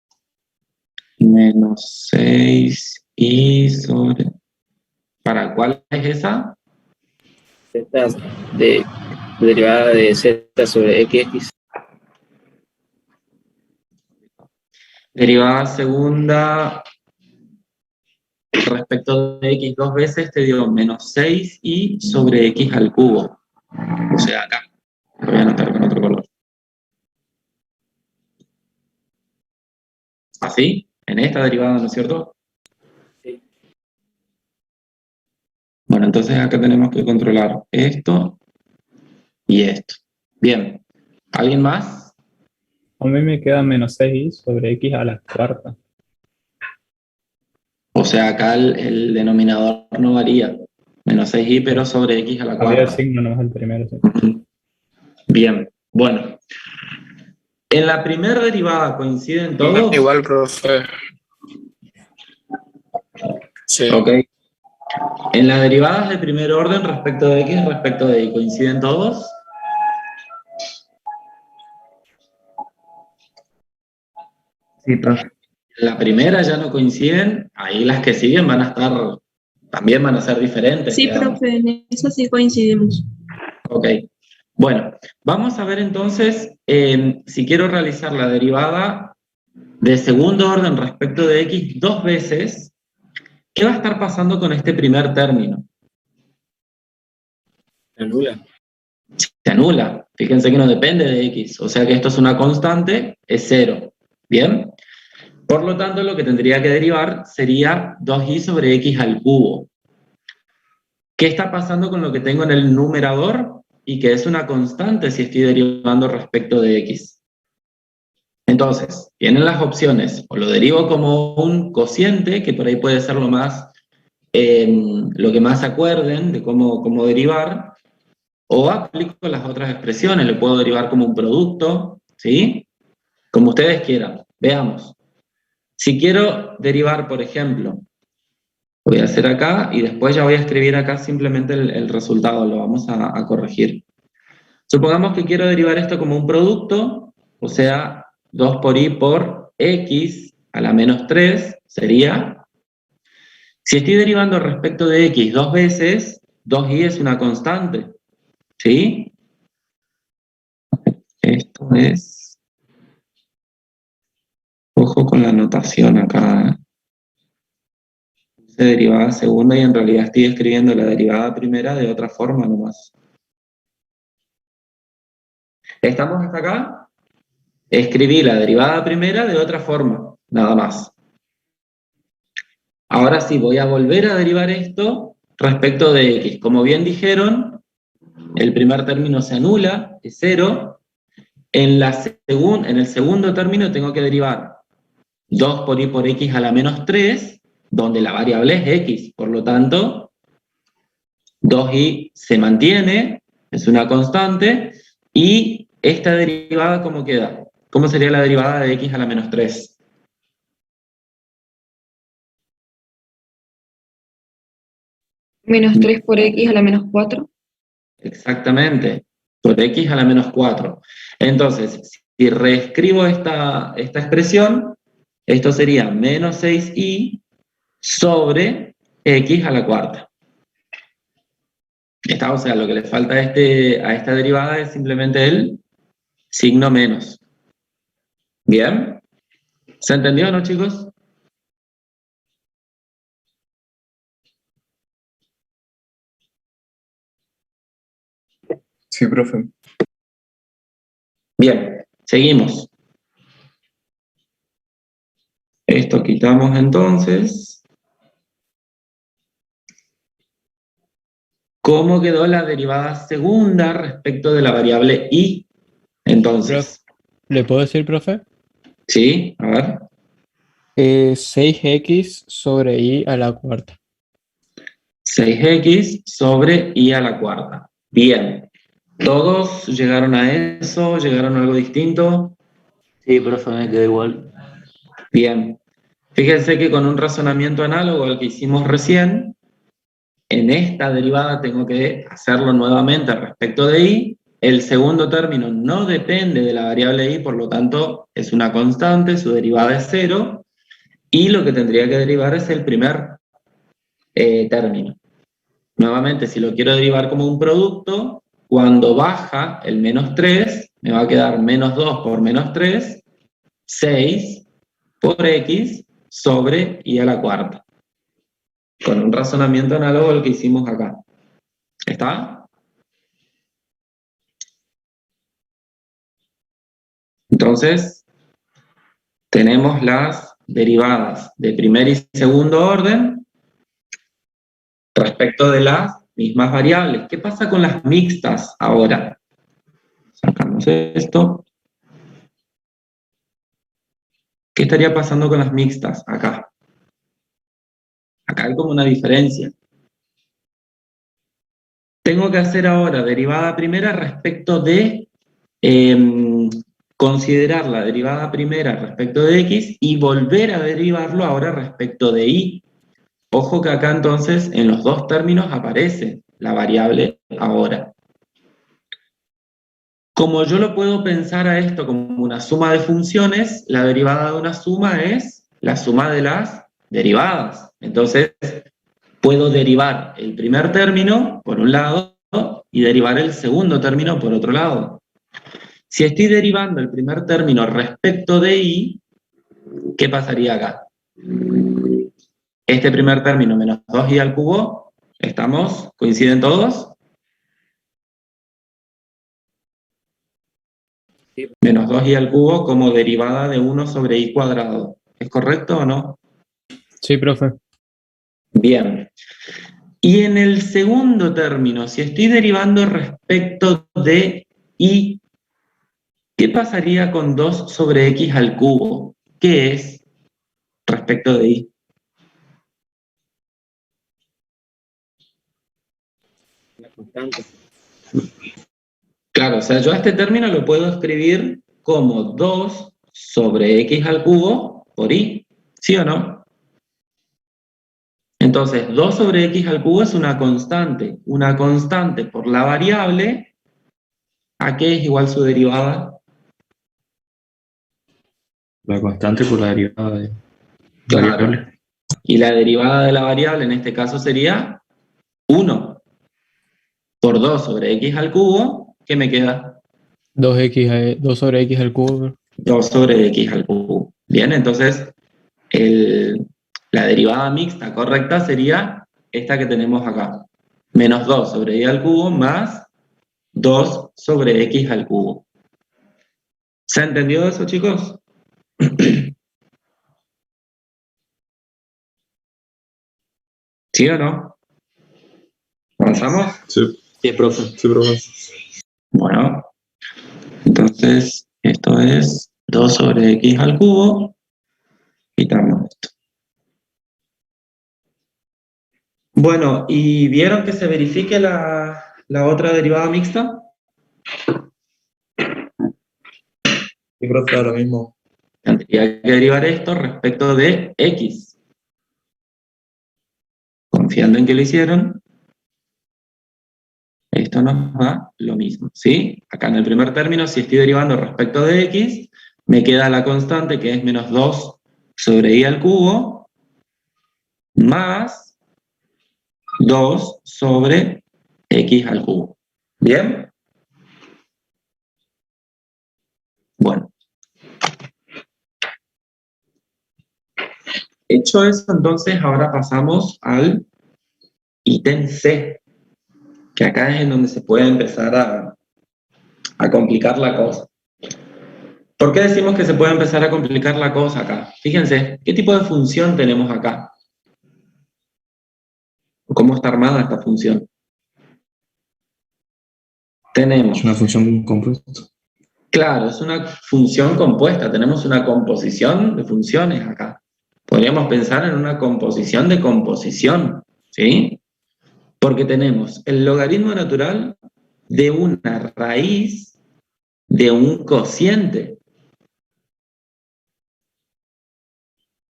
[SPEAKER 1] menos 6 y sobre... ¿Para cuál es esa?
[SPEAKER 2] Z de derivada de z sobre x.
[SPEAKER 1] Derivada segunda respecto de x dos veces te dio menos 6y sobre x al cubo. O sea, acá. Lo voy a anotar con otro color. ¿Así? En esta derivada, ¿no es cierto?
[SPEAKER 2] Sí.
[SPEAKER 1] Bueno, entonces acá tenemos que controlar esto y esto. Bien. ¿Alguien más?
[SPEAKER 11] A mí me queda menos 6y sobre x a la cuarta.
[SPEAKER 1] O sea, acá el denominador no varía. Menos 6i, pero sobre x a la
[SPEAKER 11] Cambia el
[SPEAKER 1] cuarta.
[SPEAKER 11] signo nomás el primero. Sí.
[SPEAKER 1] Bien, bueno. ¿En la primera derivada coinciden todos?
[SPEAKER 2] Igual, profe. Sí.
[SPEAKER 1] Ok. ¿En las derivadas de primer orden respecto de x, respecto de y, coinciden todos?
[SPEAKER 8] Sí, profe.
[SPEAKER 1] En la primera ya no coinciden, ahí las que siguen van a estar, también van a ser diferentes,
[SPEAKER 4] Sí,
[SPEAKER 1] digamos.
[SPEAKER 4] profe, en eso sí coincidimos.
[SPEAKER 1] Ok. Bueno, vamos a ver entonces, si quiero realizar la derivada de segundo orden respecto de x dos veces, ¿qué va a estar pasando con este primer término?
[SPEAKER 2] Se anula.
[SPEAKER 1] Se anula. Fíjense que no depende de x, o sea que esto es una constante, es 0. ¿Bien? Por lo tanto, lo que tendría que derivar sería 2i sobre x al cubo. ¿Qué está pasando con lo que tengo en el numerador? Y que es una constante si estoy derivando respecto de x. Entonces, tienen las opciones, o lo derivo como un cociente, que por ahí puede ser lo que más se acuerden de cómo derivar, o aplico las otras expresiones, lo puedo derivar como un producto, ¿sí? Como ustedes quieran. Veamos. Si quiero derivar, por ejemplo, lo voy a hacer acá y después ya voy a escribir acá simplemente el resultado, lo vamos a corregir. Supongamos que quiero derivar esto como un producto, o sea, 2 por i por x a la menos 3 sería, si estoy derivando respecto de x dos veces, 2i es una constante, ¿sí? Esto es, ojo con la notación acá, de derivada segunda y en realidad estoy escribiendo la derivada primera de otra forma nomás. ¿Estamos hasta acá? Escribí la derivada primera de otra forma, nada más. Ahora sí, voy a volver a derivar esto respecto de x. Como bien dijeron, el primer término se anula, es 0. En el segundo término tengo que derivar 2 por i por x a la menos 3, donde la variable es x. Por lo tanto, 2i se mantiene, es una constante, y esta derivada, ¿cómo queda? ¿Cómo sería la derivada de x a la menos 3?
[SPEAKER 12] Menos 3 por x a la menos 4.
[SPEAKER 1] Exactamente, por x a la menos 4. Entonces, si reescribo esta expresión, esto sería menos 6i sobre x a la cuarta. O sea, lo que le falta a esta derivada es simplemente el signo menos. ¿Bien? ¿Se entendió o no, chicos?
[SPEAKER 7] Sí, profe.
[SPEAKER 1] Bien, seguimos. Esto quitamos entonces. ¿Cómo quedó la derivada segunda respecto de la variable y? Entonces,
[SPEAKER 11] ¿Le puedo decir, profe?
[SPEAKER 1] ¿sí? A ver.
[SPEAKER 11] 6x sobre y a la cuarta.
[SPEAKER 1] 6x sobre y a la cuarta. Bien. ¿Todos llegaron a eso? ¿Llegaron a algo distinto?
[SPEAKER 2] Sí, profe, me quedó igual.
[SPEAKER 1] Bien. Fíjense que con un razonamiento análogo al que hicimos recién, en esta derivada tengo que hacerlo nuevamente respecto de y. El segundo término no depende de la variable y, por lo tanto es una constante, su derivada es 0, y lo que tendría que derivar es el primer término. Nuevamente, si lo quiero derivar como un producto, cuando baja el menos 3, me va a quedar menos 2 por menos 3, 6 por x sobre y a la cuarta. Con un razonamiento análogo al que hicimos acá. ¿Está? Entonces, tenemos las derivadas de primer y segundo orden respecto de las mismas variables. ¿Qué pasa con las mixtas ahora? Sacamos esto. ¿Qué estaría pasando con las mixtas acá? Acá hay como una diferencia. Tengo que hacer ahora derivada primera respecto de considerar la derivada primera respecto de x y volver a derivarlo ahora respecto de y. Ojo que acá entonces en los dos términos aparece la variable ahora. Como yo lo puedo pensar a esto como una suma de funciones, la derivada de una suma es la suma de las derivadas. Entonces, puedo derivar el primer término por un lado y derivar el segundo término por otro lado. Si estoy derivando el primer término respecto de y, ¿qué pasaría acá? Este primer término menos 2y al cubo, ¿coinciden todos? Menos 2y al cubo como derivada de 1 sobre y cuadrado. ¿Es correcto o no?
[SPEAKER 11] Sí, profe.
[SPEAKER 1] Bien. Y en el segundo término, si estoy derivando respecto de y, ¿qué pasaría con 2 sobre x al cubo? ¿Qué es respecto de y?
[SPEAKER 2] Una constante.
[SPEAKER 1] Claro, o sea, yo a este término lo puedo escribir como 2 sobre x al cubo por y, ¿sí o no? Entonces, 2 sobre x al cubo es una constante. Una constante por la variable, ¿a qué es igual su derivada?
[SPEAKER 5] La constante por la derivada de
[SPEAKER 1] Claro.
[SPEAKER 5] variable.
[SPEAKER 1] Y la derivada de la variable en este caso sería 1 por 2 sobre x al cubo, ¿qué me queda?
[SPEAKER 11] 2 sobre x al cubo.
[SPEAKER 1] 2 sobre x al cubo. Bien, entonces la derivada mixta correcta sería esta que tenemos acá. Menos 2 sobre y al cubo más 2 sobre x al cubo. ¿Se ha entendido eso, chicos? ¿Sí o no? ¿Avanzamos?
[SPEAKER 5] Sí.
[SPEAKER 2] Sí, profe.
[SPEAKER 5] Sí, profe.
[SPEAKER 1] Bueno, entonces esto es 2 sobre x al cubo. Quitamos esto. Bueno, ¿y vieron que se verifique la otra derivada mixta?
[SPEAKER 5] Sí, profe, ahora mismo.
[SPEAKER 1] Tendría que derivar esto respecto de x. Confiando en que lo hicieron, esto nos da lo mismo, ¿sí? Acá en el primer término, si estoy derivando respecto de x, me queda la constante que es menos 2 sobre y al cubo, más 2 sobre x al cubo. ¿Bien? Bueno. Hecho eso, entonces, ahora pasamos al ítem C, que acá es en donde se puede empezar a complicar la cosa. ¿Por qué decimos que se puede empezar a complicar la cosa acá? Fíjense, ¿qué tipo de función tenemos acá? ¿Cómo está armada esta función? Tenemos...
[SPEAKER 5] Es una función compuesta.
[SPEAKER 1] Claro, es una función compuesta, tenemos una composición de funciones acá. Podríamos pensar en una composición de composición, ¿sí? Porque tenemos el logaritmo natural de una raíz de un cociente.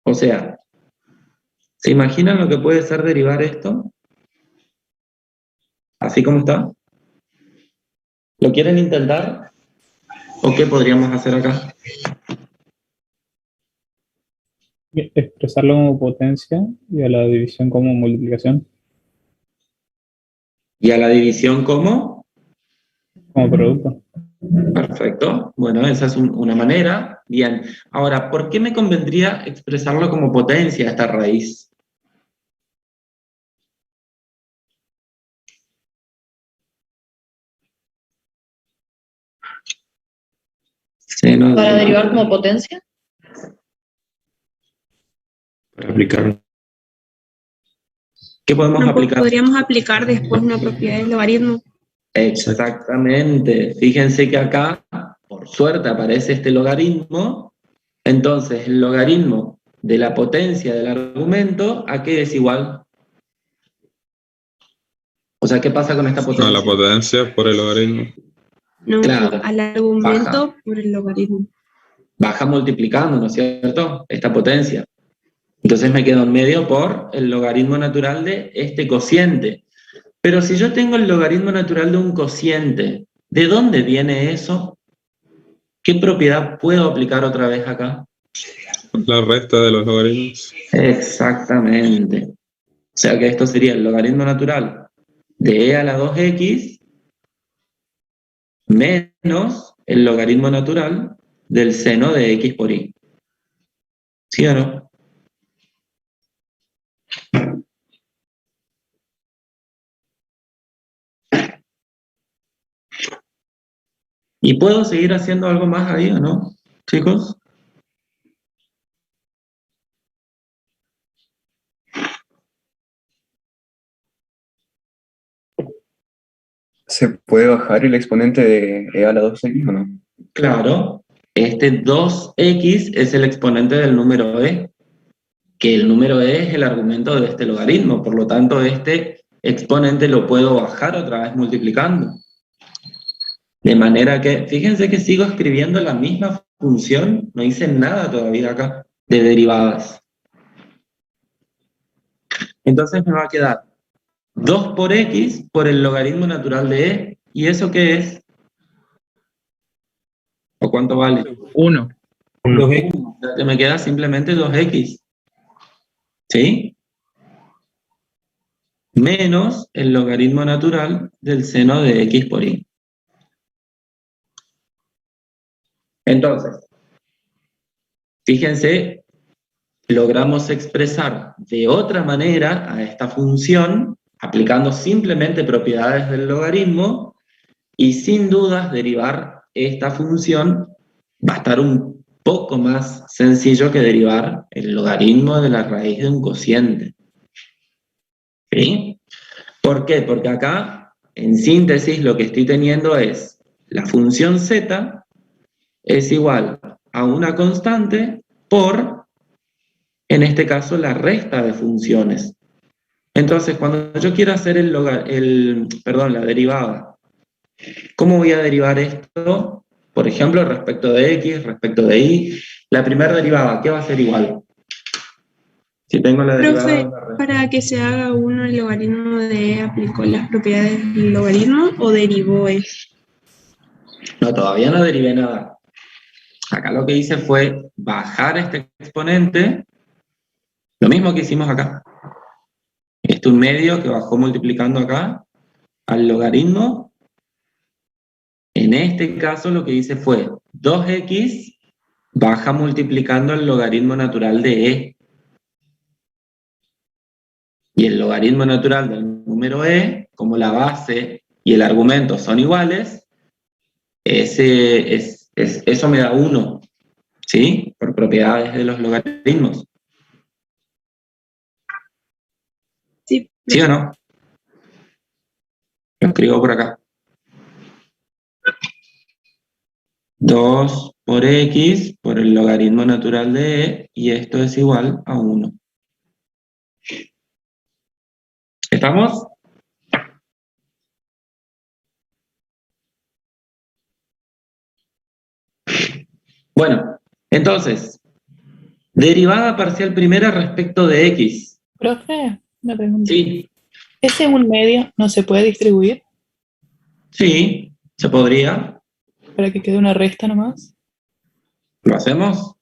[SPEAKER 1] O sea, ¿se imaginan lo que puede ser derivar esto? Así como está. ¿Lo quieren intentar? ¿O qué podríamos hacer acá?
[SPEAKER 11] Expresarlo como potencia y a la división como multiplicación.
[SPEAKER 1] ¿Y a la división cómo?
[SPEAKER 11] Como producto.
[SPEAKER 1] Perfecto. Bueno, esa es una manera. Bien. Ahora, ¿por qué me convendría expresarlo como potencia esta raíz?
[SPEAKER 12] Para derivar como potencia.
[SPEAKER 5] Para aplicar.
[SPEAKER 1] ¿Qué podemos aplicar?
[SPEAKER 4] Podríamos aplicar después una propiedad del logaritmo.
[SPEAKER 1] Exactamente. Fíjense que acá, por suerte, aparece este logaritmo. Entonces, el logaritmo de la potencia del argumento, ¿a qué es igual? O sea, ¿qué pasa con esta potencia?
[SPEAKER 13] A la potencia por el logaritmo.
[SPEAKER 4] No,
[SPEAKER 1] Claro,
[SPEAKER 4] al argumento por el logaritmo.
[SPEAKER 1] baja multiplicando, ¿no es cierto? Esta potencia. Entonces me quedo en medio por el logaritmo natural de este cociente. Pero si yo tengo el logaritmo natural de un cociente, ¿de dónde viene eso? ¿Qué propiedad puedo aplicar otra vez acá?
[SPEAKER 13] La resta de los logaritmos.
[SPEAKER 1] Exactamente. O sea que esto sería el logaritmo natural de e a la 2x menos el logaritmo natural del seno de x por y. ¿Sí o no? ¿Y puedo seguir haciendo algo más ahí o no, chicos?
[SPEAKER 7] ¿Se puede bajar el exponente de e a la 2x o no?
[SPEAKER 1] Claro, este 2x es el exponente del número e, que el número e es el argumento de este logaritmo, por lo tanto este exponente lo puedo bajar otra vez multiplicando. De manera que, fíjense que sigo escribiendo la misma función, no hice nada todavía acá de derivadas. Entonces me va a quedar 2 por x por el logaritmo natural de e, ¿y eso qué es? ¿O cuánto vale?
[SPEAKER 3] 1.
[SPEAKER 1] 2x. O sea que me queda simplemente 2x. ¿Sí? Menos el logaritmo natural del seno de x por y. Entonces, fíjense, logramos expresar de otra manera a esta función, aplicando simplemente propiedades del logaritmo, y sin dudas derivar esta función va a estar un poco más sencillo que derivar el logaritmo de la raíz de un cociente. ¿Sí? ¿Por qué? Porque acá, en síntesis, lo que estoy teniendo es la función z es igual a una constante por, en este caso, la resta de funciones. Entonces, cuando yo quiero hacer la derivada, ¿cómo voy a derivar esto? Por ejemplo, respecto de x, respecto de y. La primera derivada, ¿qué va a ser igual? Si tengo la derivada
[SPEAKER 4] Profe,
[SPEAKER 1] de la resta.
[SPEAKER 4] para que se haga uno el logaritmo de e, ¿aplicó las propiedades del logaritmo o derivó e?
[SPEAKER 1] No, todavía no derivé nada. Acá lo que hice fue bajar este exponente, lo mismo que hicimos acá. Este un medio que bajó multiplicando acá al logaritmo. En este caso lo que hice fue 2x baja multiplicando el logaritmo natural de e. Y el logaritmo natural del número e, como la base y el argumento son iguales, eso me da 1, ¿sí? Por propiedades de los logaritmos.
[SPEAKER 4] Sí.
[SPEAKER 1] ¿Sí o no? Lo escribo por acá. 2 por x por el logaritmo natural de e, y esto es igual a 1. ¿Estamos? Bueno, entonces, derivada parcial primera respecto de x.
[SPEAKER 14] Profe, una pregunta.
[SPEAKER 1] Sí,
[SPEAKER 14] ¿Ese un medio no se puede distribuir
[SPEAKER 1] sí, se podría.
[SPEAKER 14] para que quede una resta nomás?
[SPEAKER 1] ¿Lo hacemos?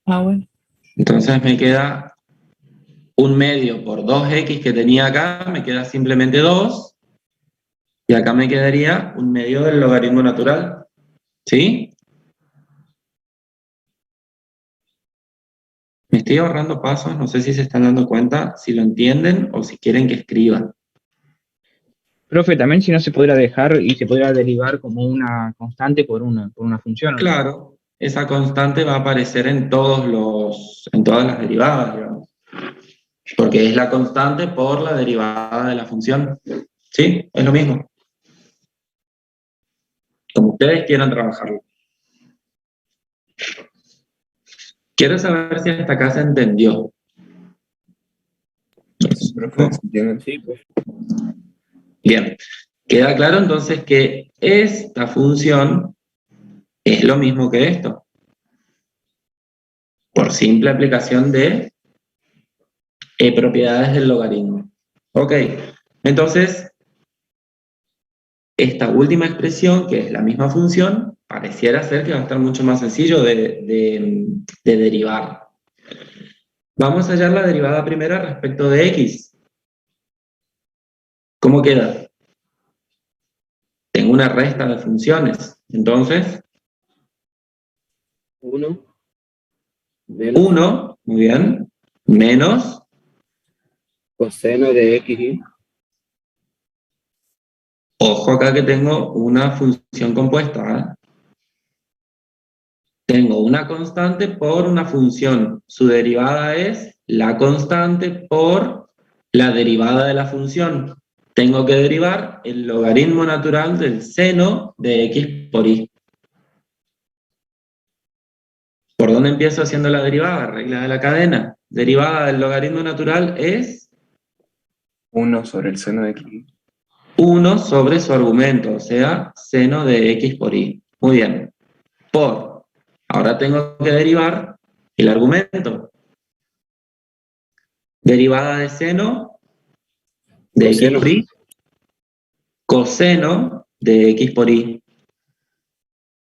[SPEAKER 14] Ah, bueno.
[SPEAKER 1] Entonces me queda un medio por 2x que tenía acá, me queda simplemente 2. Y acá me quedaría un medio del logaritmo natural. ¿Sí? Me estoy ahorrando pasos, no sé si se están dando cuenta, si lo entienden o si quieren que escriba.
[SPEAKER 3] Profe, también si no se podrá dejar y se podrá derivar como una constante por una función. ¿No?
[SPEAKER 1] Claro, esa constante va a aparecer en todas las derivadas, digamos. Porque es la constante por la derivada de la función. ¿Sí? Es lo mismo. Como ustedes quieran trabajarlo. Quiero saber si hasta acá se entendió.
[SPEAKER 2] Sí, pues.
[SPEAKER 1] Bien, queda claro entonces que esta función es lo mismo que esto, por simple aplicación de propiedades del logaritmo. Ok, entonces, esta última expresión, que es la misma función, pareciera ser que va a estar mucho más sencillo de derivar. Vamos a hallar la derivada primera respecto de x. ¿Cómo queda? Tengo una resta de funciones, entonces
[SPEAKER 2] 1
[SPEAKER 1] 1, muy bien, menos
[SPEAKER 2] coseno de xy.
[SPEAKER 1] ojo acá que tengo una función compuesta, ¿eh? Tengo una constante por una función. Su derivada es la constante por la derivada de la función. Tengo que derivar el logaritmo natural del seno de x por y. ¿Por dónde empiezo haciendo la derivada? Regla de la cadena. Derivada del logaritmo natural es
[SPEAKER 7] 1 sobre el seno de x.
[SPEAKER 1] 1 sobre su argumento, o sea, seno de x por y. Muy bien. Por. Ahora tengo que derivar el argumento. Derivada de seno de x por y. Coseno de x por y.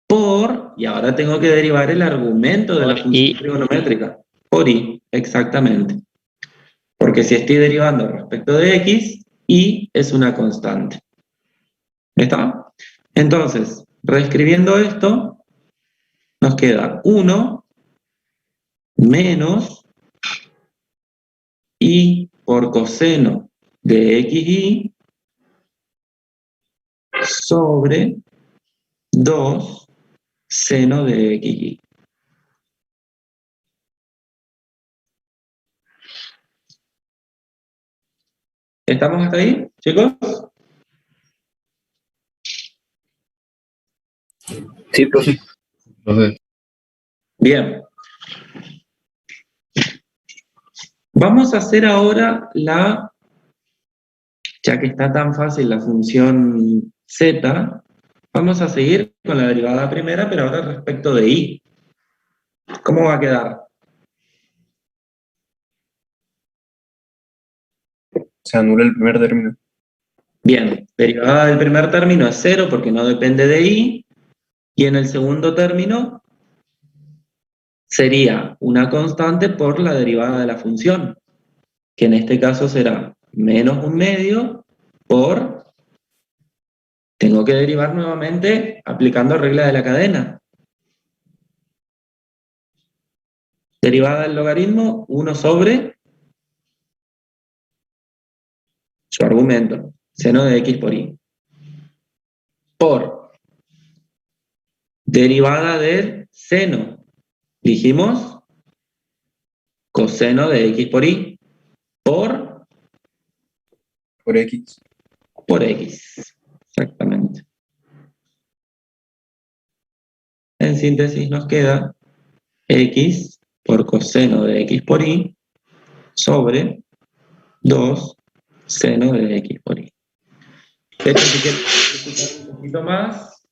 [SPEAKER 1] Por, y ahora tengo que derivar el argumento de la función trigonométrica. Por y, exactamente. Porque si estoy derivando respecto de x, y es una constante. ¿Está? Entonces, reescribiendo esto, nos queda 1 menos y por coseno de xy sobre 2 seno de xy. ¿Estamos hasta ahí, chicos?
[SPEAKER 2] Sí, profe.
[SPEAKER 1] Bien. Vamos a hacer ahora ya que está tan fácil la función z, vamos a seguir con la derivada primera, pero ahora respecto de y. ¿Cómo va a quedar?
[SPEAKER 7] Se anula el primer término.
[SPEAKER 1] Bien, derivada del primer término es 0 porque no depende de y, y en el segundo término sería una constante por la derivada de la función, que en este caso será menos 1/2 por, tengo que derivar nuevamente aplicando regla de la cadena. Derivada del logaritmo, 1 sobre su argumento, seno de x por y. Por derivada del seno, dijimos coseno de x por y. Por
[SPEAKER 7] x.
[SPEAKER 1] Por x, exactamente. En síntesis nos queda x por coseno de x por y sobre 2 seno de x por y. De hecho, si quieren ejecutar un poquito más,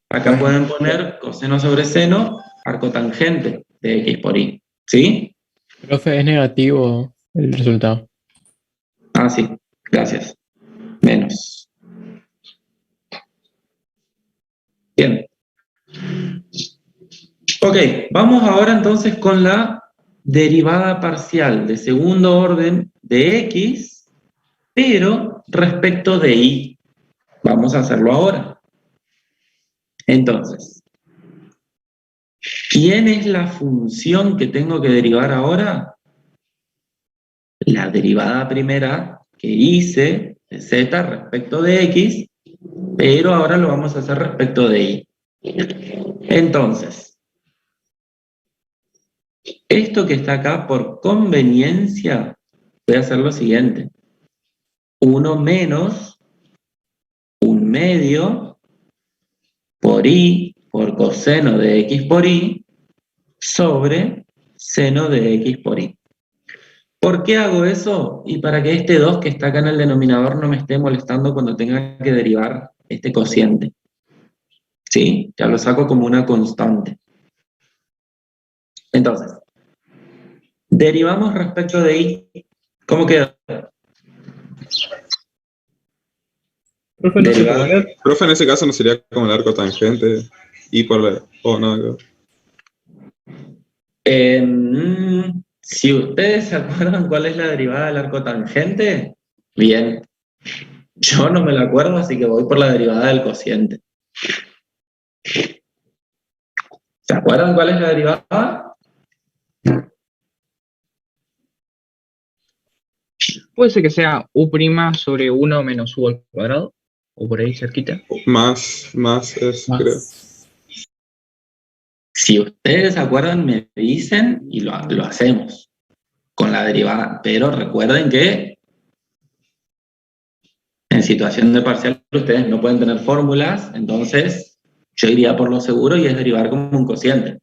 [SPEAKER 1] acá pueden poner coseno sobre seno, arco tangente de x por y. ¿Sí?
[SPEAKER 15] Profe, es negativo el resultado.
[SPEAKER 1] Ah, sí. Gracias. Menos. Bien. Ok, vamos ahora entonces con la derivada parcial de segundo orden de x, pero respecto de y. Vamos a hacerlo ahora. Entonces, ¿quién es la función que tengo que derivar ahora? La derivada primera que hice de z respecto de x, pero ahora lo vamos a hacer respecto de y. Entonces, esto que está acá, por conveniencia, voy a hacer lo siguiente. 1 menos 1/2 por y, por coseno de x por y, sobre seno de x por y. ¿Por qué hago eso? Y para que este 2 que está acá en el denominador no me esté molestando cuando tenga que derivar este cociente. ¿Sí? Ya lo saco como una constante. Entonces, derivamos respecto de y. ¿Cómo queda?
[SPEAKER 11] Profe, no se
[SPEAKER 1] Derivada.
[SPEAKER 11] podría.
[SPEAKER 13] Profe, en ese caso no sería como el arco tangente y por la... Oh, no,
[SPEAKER 1] Si ustedes se acuerdan cuál es la derivada del arco tangente, bien. Yo no me la acuerdo, así que voy por la derivada del cociente. ¿Se acuerdan cuál es la derivada?
[SPEAKER 3] Puede ser que sea u' sobre 1 menos u al cuadrado, o por ahí cerquita.
[SPEAKER 13] más es, creo.
[SPEAKER 1] Si ustedes se acuerdan, me dicen y lo hacemos con la derivada. Pero recuerden que en situación de parcial ustedes no pueden tener fórmulas, entonces yo iría por lo seguro y es derivar como un cociente.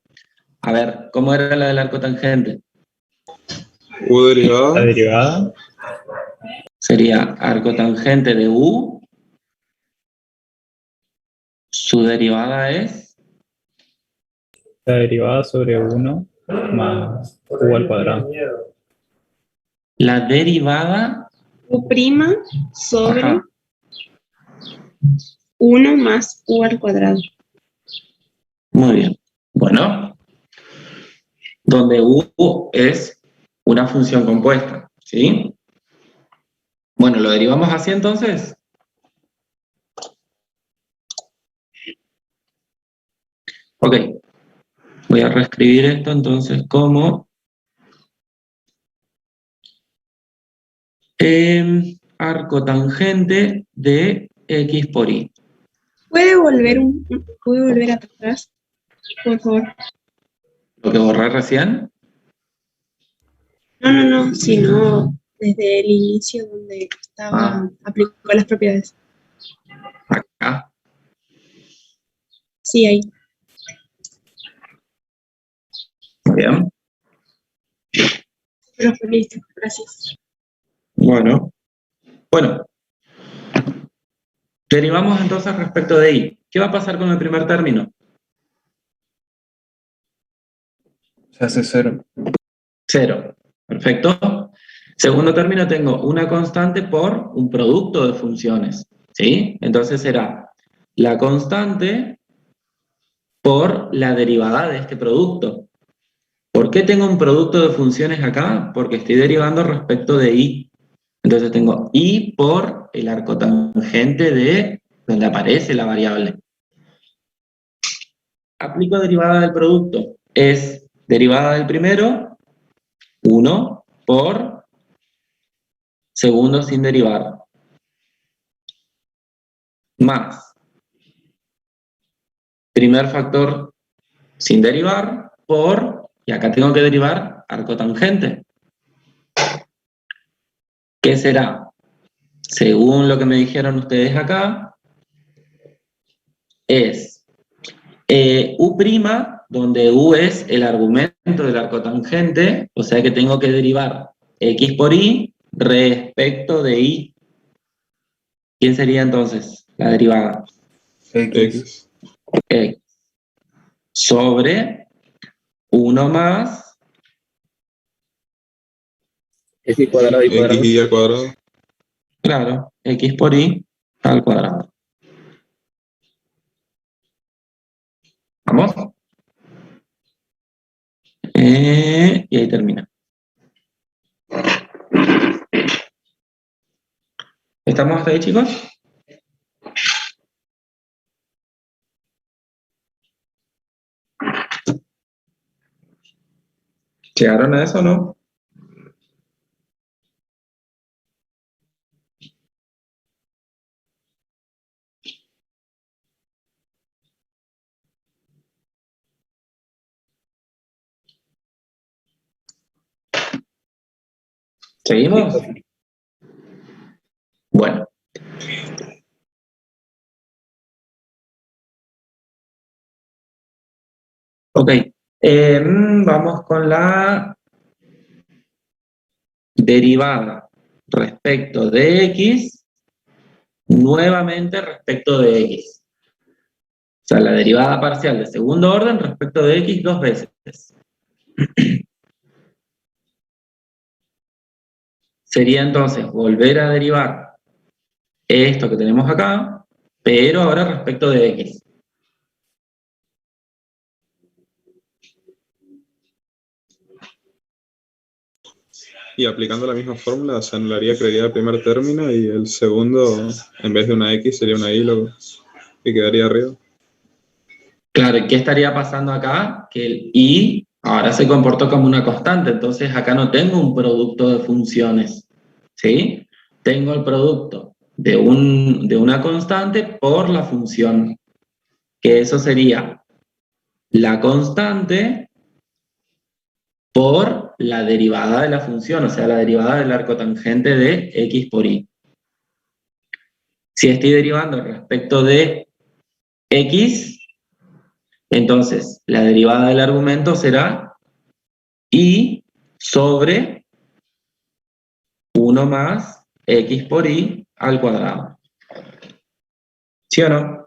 [SPEAKER 1] A ver, ¿cómo era la del arco tangente?
[SPEAKER 13] U derivada.
[SPEAKER 11] La derivada.
[SPEAKER 1] Sería arco tangente de u. Su derivada es
[SPEAKER 11] La derivada sobre 1 más u al cuadrado.
[SPEAKER 1] la derivada
[SPEAKER 4] U' sobre
[SPEAKER 1] Ajá.
[SPEAKER 4] 1 más u al cuadrado.
[SPEAKER 1] Muy bien. Bueno, donde u es una función compuesta, ¿sí? Bueno, ¿lo derivamos así entonces? Ok. Voy a reescribir esto entonces como arco tangente de x por y.
[SPEAKER 4] ¿Puede volver atrás, por favor?
[SPEAKER 1] ¿Lo que borré recién?
[SPEAKER 4] No, sino desde el inicio donde aplicó las propiedades.
[SPEAKER 1] Acá.
[SPEAKER 4] Sí, ahí.
[SPEAKER 1] Bien.
[SPEAKER 4] Profe, listo, gracias.
[SPEAKER 1] Bueno. Derivamos entonces respecto de y. ¿Qué va a pasar con el primer término?
[SPEAKER 7] Se hace 0.
[SPEAKER 1] 0. Perfecto. Segundo término tengo una constante por un producto de funciones. ¿Sí? Entonces será la constante por la derivada de este producto. ¿Por qué tengo un producto de funciones acá? Porque estoy derivando respecto de y. Entonces tengo y por el arco tangente de donde aparece la variable. Aplico derivada del producto. Es derivada del primero, 1 por segundo sin derivar. Más primer factor sin derivar por, y acá tengo que derivar arco tangente. ¿Qué será? Según lo que me dijeron ustedes acá, es u', donde u es el argumento del arco tangente, o sea que tengo que derivar x por y respecto de y. ¿Quién sería entonces la derivada?
[SPEAKER 7] X.
[SPEAKER 1] X. Sobre 1 más
[SPEAKER 2] X cuadrado y cuadrado.
[SPEAKER 13] X y al cuadrado.
[SPEAKER 1] claro, x por y al cuadrado. ¿Vamos? Y ahí termina. ¿Estamos hasta ahí, chicos? ¿Llegaron a eso o no? ¿Seguimos? Bueno. Ok. Vamos con la derivada respecto de x, nuevamente respecto de x. O sea, la derivada parcial de segundo orden respecto de x dos veces. Sería entonces volver a derivar esto que tenemos acá, pero ahora respecto de x.
[SPEAKER 13] Y aplicando la misma fórmula se anularía, crearía el primer término y el segundo, en vez de una X, sería una Y y quedaría arriba.
[SPEAKER 1] Claro, ¿y qué estaría pasando acá? Que el y ahora se comportó como una constante, entonces acá no tengo un producto de funciones, ¿sí? Tengo el producto de una constante por la función, que eso sería la constante por la derivada de la función, o sea, la derivada del arco tangente de x por y. Si estoy derivando respecto de x, entonces la derivada del argumento será y sobre 1 más x por y al cuadrado. ¿Sí o no?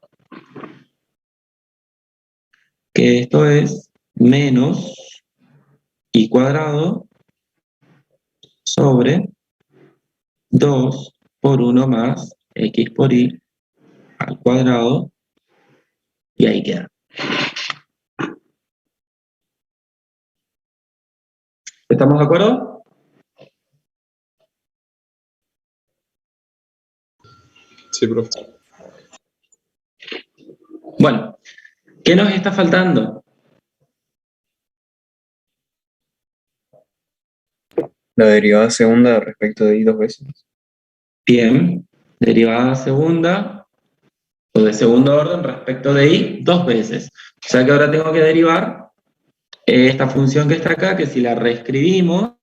[SPEAKER 1] Que esto es menos y cuadrado sobre 2 por 1 más x por y al cuadrado, y ahí queda. ¿Estamos de acuerdo?
[SPEAKER 13] Sí, profe.
[SPEAKER 1] Bueno, ¿qué nos está faltando?
[SPEAKER 7] La derivada segunda respecto de y dos veces.
[SPEAKER 1] Bien, derivada segunda o de segundo orden respecto de y dos veces. O sea que ahora tengo que derivar esta función que está acá, que si la reescribimos,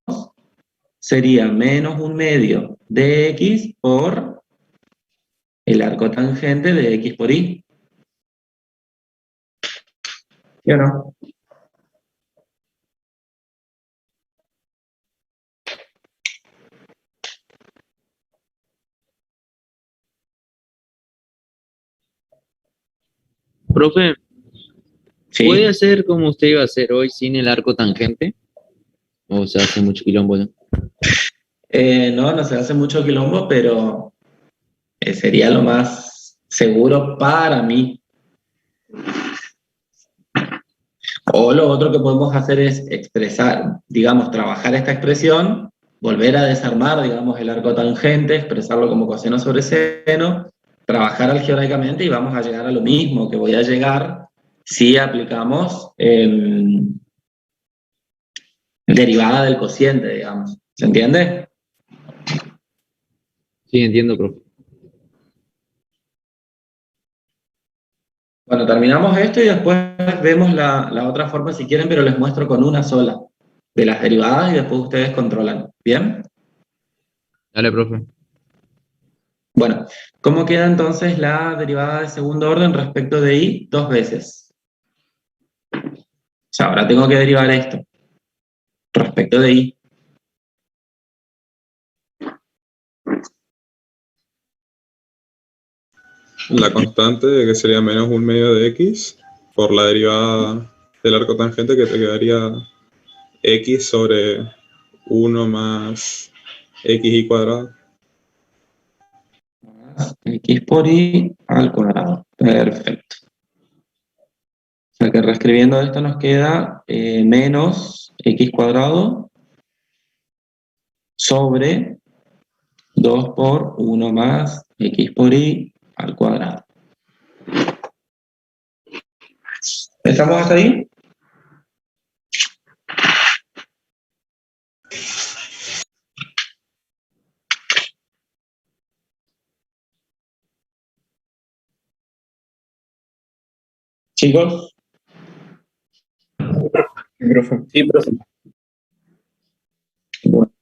[SPEAKER 1] sería menos un medio de x por el arco tangente de x por y. ¿Sí o no?
[SPEAKER 16] Profe,
[SPEAKER 1] Sí.
[SPEAKER 16] ¿puede hacer como usted iba a hacer hoy sin el arco tangente? ¿O se hace mucho quilombo ya?
[SPEAKER 1] No, no se hace mucho quilombo, pero sería lo más seguro para mí. O lo otro que podemos hacer es expresar, digamos, trabajar esta expresión, volver a desarmar, digamos, el arco tangente, expresarlo como coseno sobre seno, trabajar algebraicamente y vamos a llegar a lo mismo que voy a llegar si aplicamos derivada del cociente, digamos. ¿Se entiende?
[SPEAKER 16] Sí, entiendo, profe.
[SPEAKER 1] Bueno, terminamos esto y después vemos la otra forma si quieren, pero les muestro con una sola de las derivadas y después ustedes controlan. ¿Bien?
[SPEAKER 16] Dale, profe.
[SPEAKER 1] Bueno, ¿cómo queda entonces la derivada de segundo orden respecto de y dos veces? O sea, ahora tengo que derivar esto respecto de y.
[SPEAKER 13] La constante, que sería menos un medio de X, por la derivada del arco tangente, que te quedaría X sobre 1 más XY cuadrado.
[SPEAKER 1] X por y al cuadrado. Perfecto. O sea que reescribiendo esto nos queda menos x cuadrado sobre 2 por 1 más x por y al cuadrado. ¿Estamos hasta ahí? Chicos.
[SPEAKER 7] Sí, profe.
[SPEAKER 1] Bueno.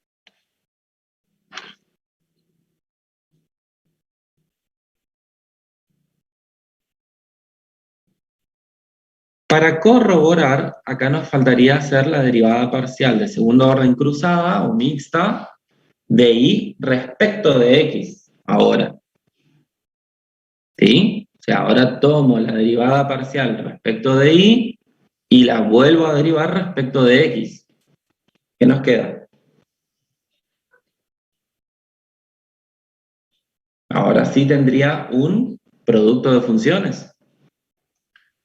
[SPEAKER 1] Para corroborar, acá nos faltaría hacer la derivada parcial de segundo orden cruzada o mixta de y respecto de x, ahora. ¿Sí? O sea, ahora tomo la derivada parcial respecto de y la vuelvo a derivar respecto de x. ¿Qué nos queda? Ahora sí tendría un producto de funciones.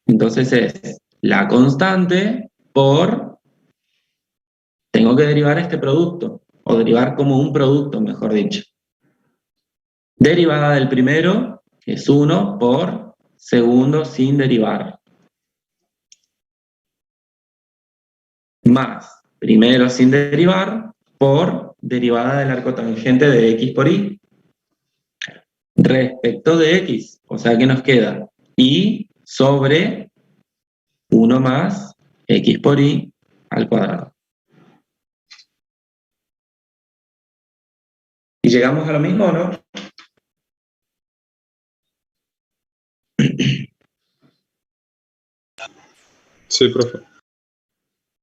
[SPEAKER 1] Entonces es la constante por... Tengo que derivar este producto, o derivar como un producto, mejor dicho. Derivada del primero, que es 1, por segundo sin derivar. Más primero sin derivar, por derivada del arco tangente de x por y. Respecto de x, o sea que nos queda y sobre 1 más x por y al cuadrado. ¿Y llegamos a lo mismo o no?
[SPEAKER 13] Sí, profe.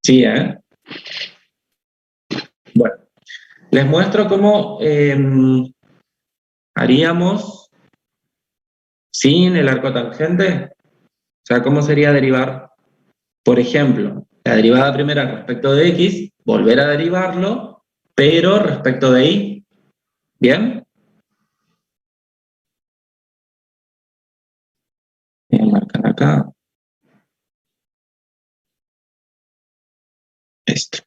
[SPEAKER 1] Sí, ¿eh? Bueno, les muestro cómo haríamos sin el arco tangente. O sea, cómo sería derivar, por ejemplo, la derivada primera respecto de x, volver a derivarlo, pero respecto de y. ¿Bien? Voy a marcar acá. Esto.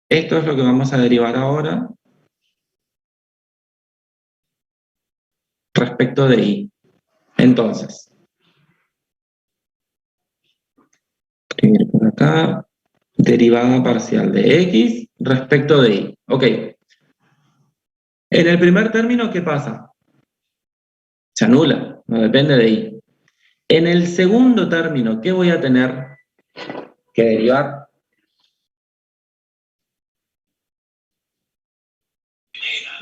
[SPEAKER 1] Esto es lo que vamos a derivar ahora respecto de y. Entonces, escribir por acá, derivada parcial de x respecto de y. Ok. En el primer término, ¿qué pasa? Se anula, no depende de y. En el segundo término, ¿qué voy a tener que derivar?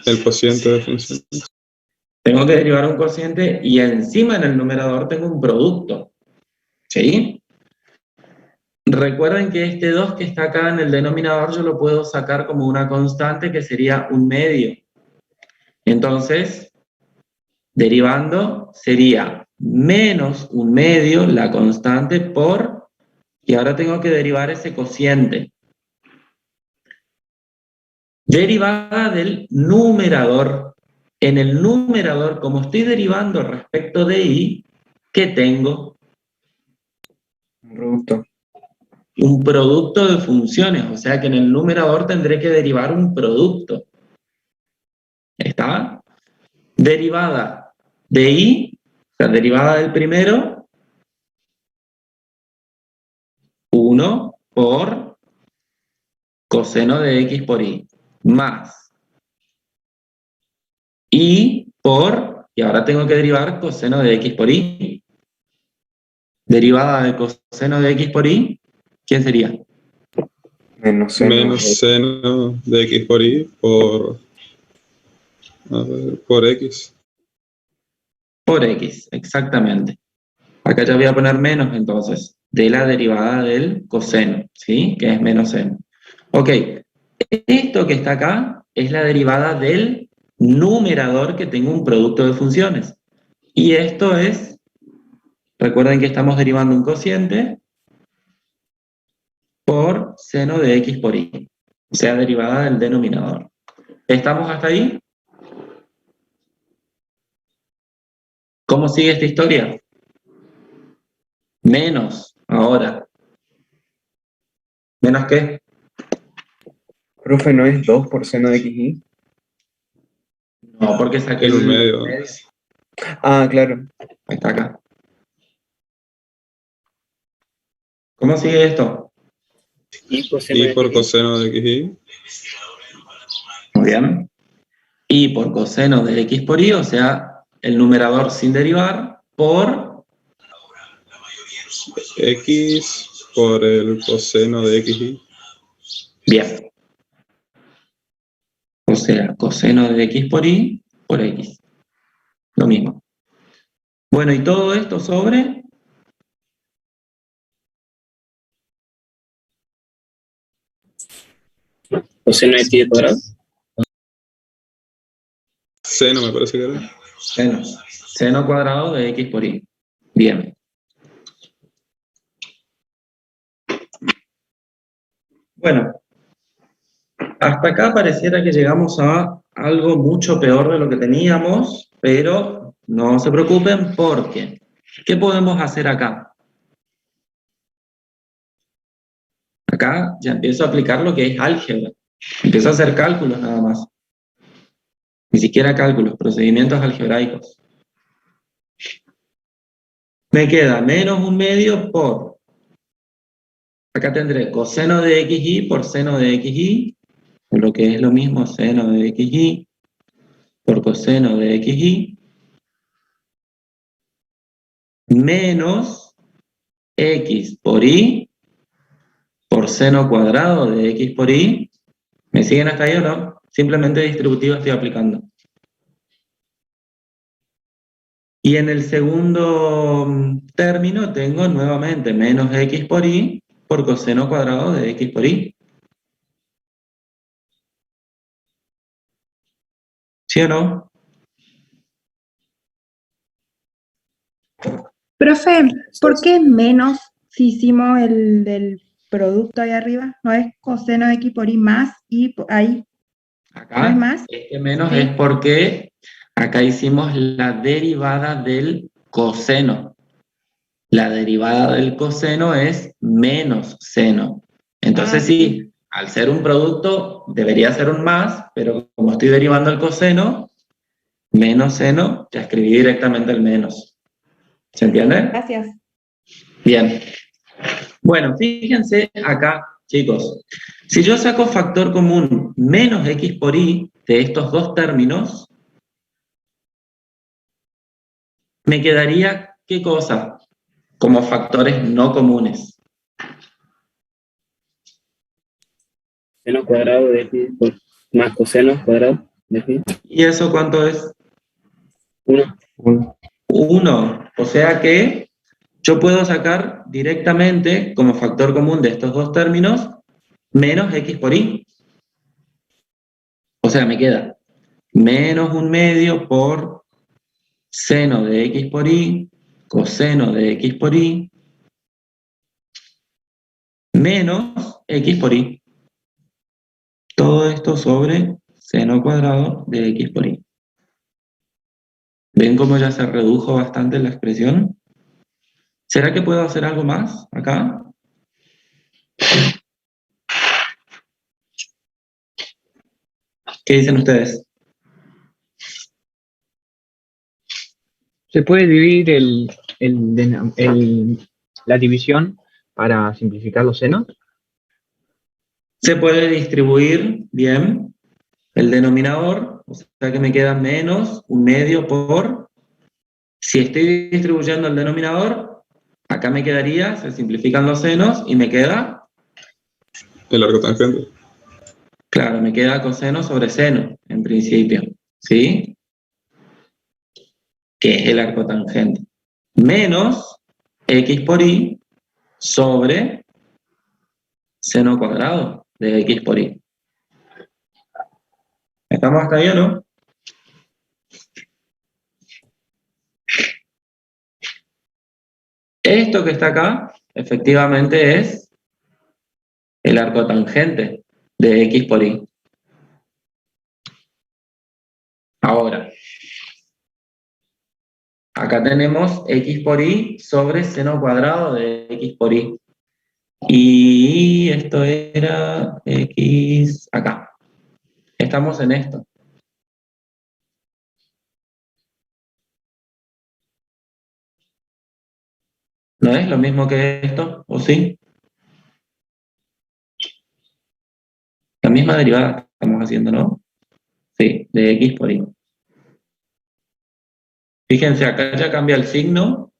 [SPEAKER 13] El cociente de funciones.
[SPEAKER 1] Tengo que derivar un cociente y encima en el numerador tengo un producto. ¿Sí? Recuerden que este 2 que está acá en el denominador yo lo puedo sacar como una constante que sería un medio. Entonces, derivando sería menos un medio la constante por, y ahora tengo que derivar ese cociente. Derivada del numerador. En el numerador, como estoy derivando respecto de y, ¿qué tengo?
[SPEAKER 7] Un producto.
[SPEAKER 1] Un producto de funciones, o sea que en el numerador tendré que derivar un producto. ¿Está? Derivada de y, o sea, derivada del primero, 1 por coseno de x por y, más y por, y ahora tengo que derivar coseno de x por y. Derivada de coseno de x por y, ¿quién sería?
[SPEAKER 7] Menos seno.
[SPEAKER 13] Menos seno de x por y por, a ver, por x.
[SPEAKER 1] Por x, exactamente. Acá ya voy a poner menos entonces, de la derivada del coseno, ¿sí? Que es menos seno. Ok, esto que está acá es la derivada del numerador que tengo un producto de funciones. Y esto es, recuerden que estamos derivando un cociente por seno de x por y, o sea, derivada del denominador. ¿Estamos hasta ahí? ¿Cómo sigue esta historia? Menos, ahora. ¿Menos qué?
[SPEAKER 7] Profe, ¿no es 2 por seno de xy?
[SPEAKER 1] No, porque saqué
[SPEAKER 13] En un medio.
[SPEAKER 7] Ah, claro.
[SPEAKER 1] Está acá. ¿Cómo sigue esto?
[SPEAKER 2] Y
[SPEAKER 13] Y por coseno de xy.
[SPEAKER 1] Muy bien. Y por coseno de x por y, o sea, el numerador sin derivar, por
[SPEAKER 13] X por el coseno de xy.
[SPEAKER 1] bien. O sea, coseno de x por y por x. Lo mismo. Bueno, y todo esto sobre
[SPEAKER 2] Coseno de x al cuadrado.
[SPEAKER 13] Seno me parece que era.
[SPEAKER 1] Seno. Seno cuadrado de x por y. Bien. Bueno, hasta acá pareciera que llegamos a algo mucho peor de lo que teníamos, pero no se preocupen porque, ¿qué podemos hacer acá? Acá ya empiezo a aplicar lo que es álgebra. Empiezo a hacer cálculos nada más. Ni siquiera cálculos, procedimientos algebraicos. Me queda menos un medio por... Acá tendré coseno de xy por seno de xy, lo que es lo mismo seno de xy por coseno de xy, menos x por y por seno cuadrado de x por y. ¿Me siguen hasta ahí o no? Simplemente distributivo estoy aplicando. Y en el segundo término tengo nuevamente menos x por y por coseno cuadrado de x por y. ¿Sí o no?
[SPEAKER 17] Profe, ¿por qué menos si hicimos el del producto ahí arriba? ¿No es coseno de x por y más y ahí?
[SPEAKER 1] Acá,
[SPEAKER 17] ¿no es más?
[SPEAKER 1] este menos
[SPEAKER 17] Sí.
[SPEAKER 1] es porque acá hicimos la derivada del coseno. La derivada del coseno es menos seno. Entonces sí, al ser un producto debería ser un más, pero como estoy derivando el coseno, menos seno, ya escribí directamente el menos. ¿Se entiende?
[SPEAKER 17] Gracias.
[SPEAKER 1] Bien. Bueno, fíjense acá, chicos. Si yo saco factor común menos x por y de estos dos términos, me quedaría, ¿qué cosa? Como factores no comunes.
[SPEAKER 2] Seno cuadrado de x por más coseno cuadrado de x.
[SPEAKER 1] ¿Y eso cuánto es?
[SPEAKER 2] 1.
[SPEAKER 1] 1. O sea que yo puedo sacar directamente como factor común de estos dos términos menos x por y. O sea, me queda menos un medio por seno de x por y, coseno de x por y, menos x por y. Todo esto sobre seno cuadrado de x por y. ¿Ven cómo ya se redujo bastante la expresión? ¿Será que puedo hacer algo más acá? ¿Qué dicen ustedes?
[SPEAKER 3] ¿Se puede dividir la división para simplificar los senos?
[SPEAKER 1] Se puede distribuir bien el denominador, o sea que me queda menos un medio por... Si estoy distribuyendo el denominador, acá me quedaría, se simplifican los senos y me queda...
[SPEAKER 13] El arco tangente.
[SPEAKER 1] Claro, me queda coseno sobre seno, en principio, ¿sí? Que es el arco tangente. Menos x por y sobre seno cuadrado de x por y. ¿Estamos hasta ahí o no? Esto que está acá, efectivamente es el arco tangente de x por y. Ahora, acá tenemos x por y sobre seno cuadrado de x por y. Y esto era x acá. Estamos en esto. ¿No es lo mismo que esto? ¿O sí? La misma derivada estamos haciendo, ¿no? Sí, de x por y. Fíjense, acá ya cambia el signo.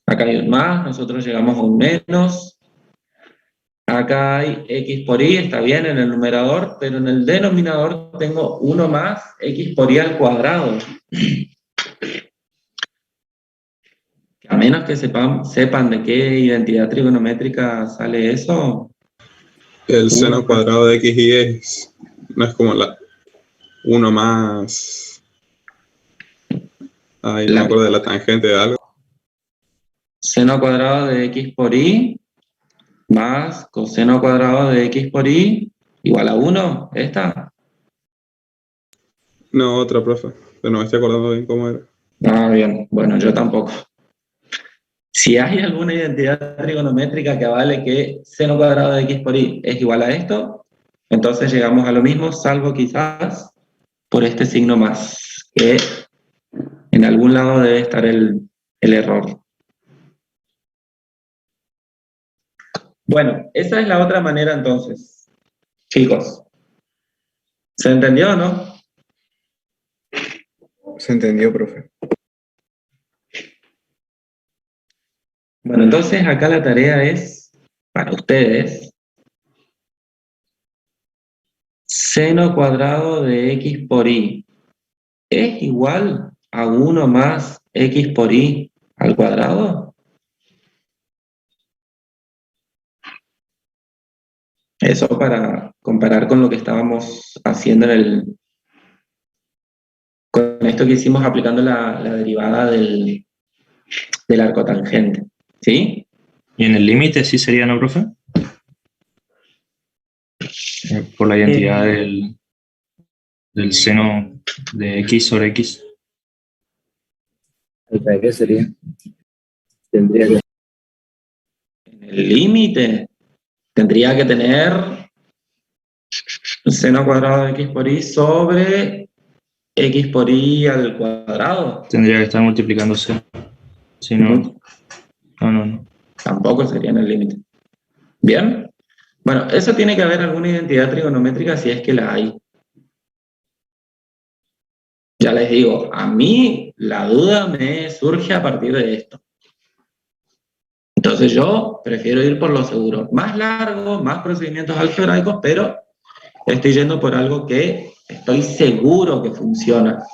[SPEAKER 1] Acá hay un más, nosotros llegamos a un menos. Acá hay x por y, está bien en el numerador, pero en el denominador tengo 1 más x por y al cuadrado. A menos que sepan de qué identidad trigonométrica sale eso.
[SPEAKER 13] El seno cuadrado de x y no es como la 1 más... Ay, no me acuerdo de la tangente de algo.
[SPEAKER 1] Seno cuadrado de x por y más coseno cuadrado de x por y igual a 1, ¿esta?
[SPEAKER 13] No, otra, profe. Pero no me estoy acordando bien cómo era.
[SPEAKER 1] Ah, bien. Bueno, yo tampoco. Si hay alguna identidad trigonométrica que avale que seno cuadrado de x por y es igual a esto, entonces llegamos a lo mismo, salvo quizás por este signo más, que en algún lado debe estar el error. Bueno, esa es la otra manera entonces. Chicos, ¿se entendió o no?
[SPEAKER 7] Se entendió, profe.
[SPEAKER 1] Bueno, entonces acá la tarea es, para ustedes, seno cuadrado de x por y es igual a 1 más x por y al cuadrado. Eso para comparar con lo que estábamos haciendo con esto que hicimos aplicando la derivada del arco tangente. ¿Sí?
[SPEAKER 18] ¿Y en el límite sí sería, no, profe? Por la identidad del seno de x sobre x.
[SPEAKER 2] ¿Qué sería? Tendría que...
[SPEAKER 1] En el límite tendría que tener seno cuadrado de x por y sobre x por y al cuadrado.
[SPEAKER 18] Tendría que estar multiplicándose. Si no, no.
[SPEAKER 1] Tampoco sería en el límite. ¿Bien? Bueno, eso tiene que haber alguna identidad trigonométrica si es que la hay. Ya les digo, a mí la duda me surge a partir de esto. Entonces yo prefiero ir por lo seguro. Más largo, más procedimientos algebraicos, pero estoy yendo por algo que estoy seguro que funciona.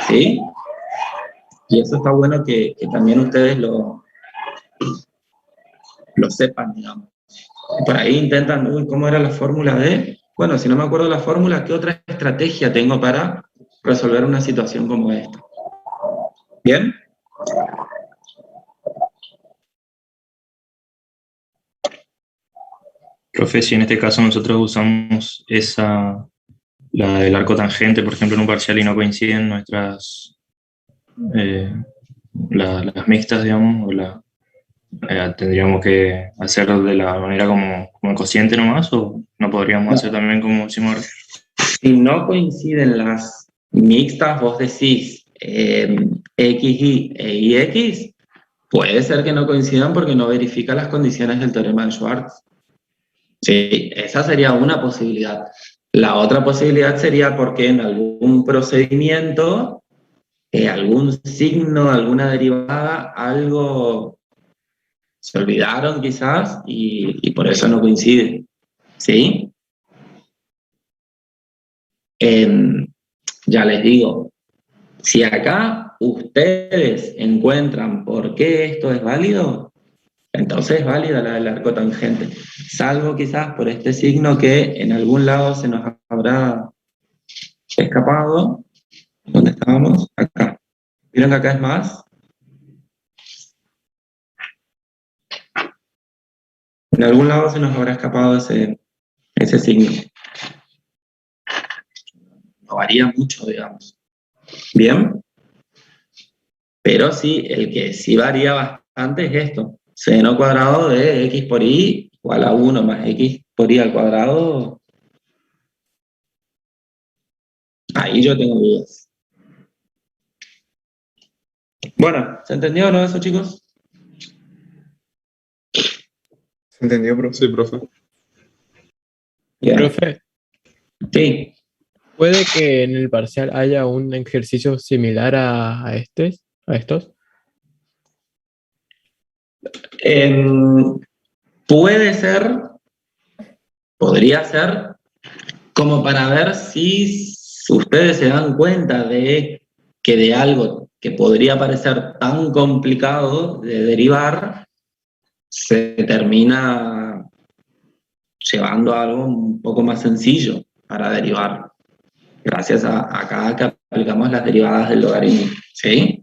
[SPEAKER 1] ¿Sí? Y eso está bueno que también ustedes lo sepan, digamos. Por ahí intentan, uy, ¿cómo era la fórmula de? Bueno, si no me acuerdo la fórmula, ¿qué otra estrategia tengo para resolver una situación como esta? ¿Bien?
[SPEAKER 18] Profe, si en este caso nosotros usamos la del arco tangente, por ejemplo, en un parcial y no coinciden nuestras, las mixtas, digamos, tendríamos que hacer de la manera como el cociente nomás, o no podríamos hacer también como hicimos ahora.
[SPEAKER 1] Si no coinciden las mixtas, vos decís XY e IX, puede ser que no coincidan porque no verifica las condiciones del teorema de Schwarz. Sí, esa sería una posibilidad. La otra posibilidad sería porque en algún procedimiento, algún signo, alguna derivada, algo se olvidaron quizás y por eso no coincide. ¿Sí? Ya les digo, si acá ustedes encuentran por qué esto es válido, entonces es válida la del arco tangente, salvo quizás por este signo que en algún lado se nos habrá escapado. ¿Dónde estábamos? Acá. ¿Vieron que acá es más? En algún lado se nos habrá escapado ese signo. No varía mucho, digamos. ¿Bien? Pero sí, el que sí varía bastante es esto. Seno cuadrado de x por y igual a 1 más x por y al cuadrado. Ahí yo tengo dudas. Bueno, ¿se entendió, no, eso, chicos?
[SPEAKER 7] ¿Se entendió, profe?
[SPEAKER 13] Sí, profe.
[SPEAKER 1] Bien.
[SPEAKER 15] Profe,
[SPEAKER 1] Sí.
[SPEAKER 15] ¿puede que en el parcial haya un ejercicio similar a estos?
[SPEAKER 1] Puede ser, podría ser, como para ver si ustedes se dan cuenta de que de algo que podría parecer tan complicado de derivar, se termina llevando a algo un poco más sencillo para derivar, gracias a acá que aplicamos las derivadas del logaritmo, ¿sí?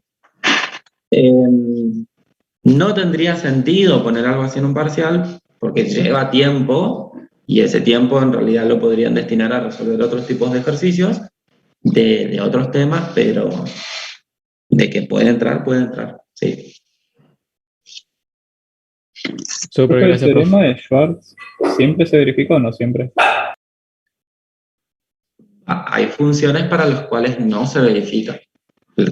[SPEAKER 1] No tendría sentido poner algo así en un parcial, porque lleva tiempo, y ese tiempo en realidad lo podrían destinar a resolver otros tipos de ejercicios, de otros temas, pero de que puede entrar, sí.
[SPEAKER 11] ¿El teorema de Schwarz siempre se verifica o no siempre?
[SPEAKER 1] Hay funciones para las cuales no se verifica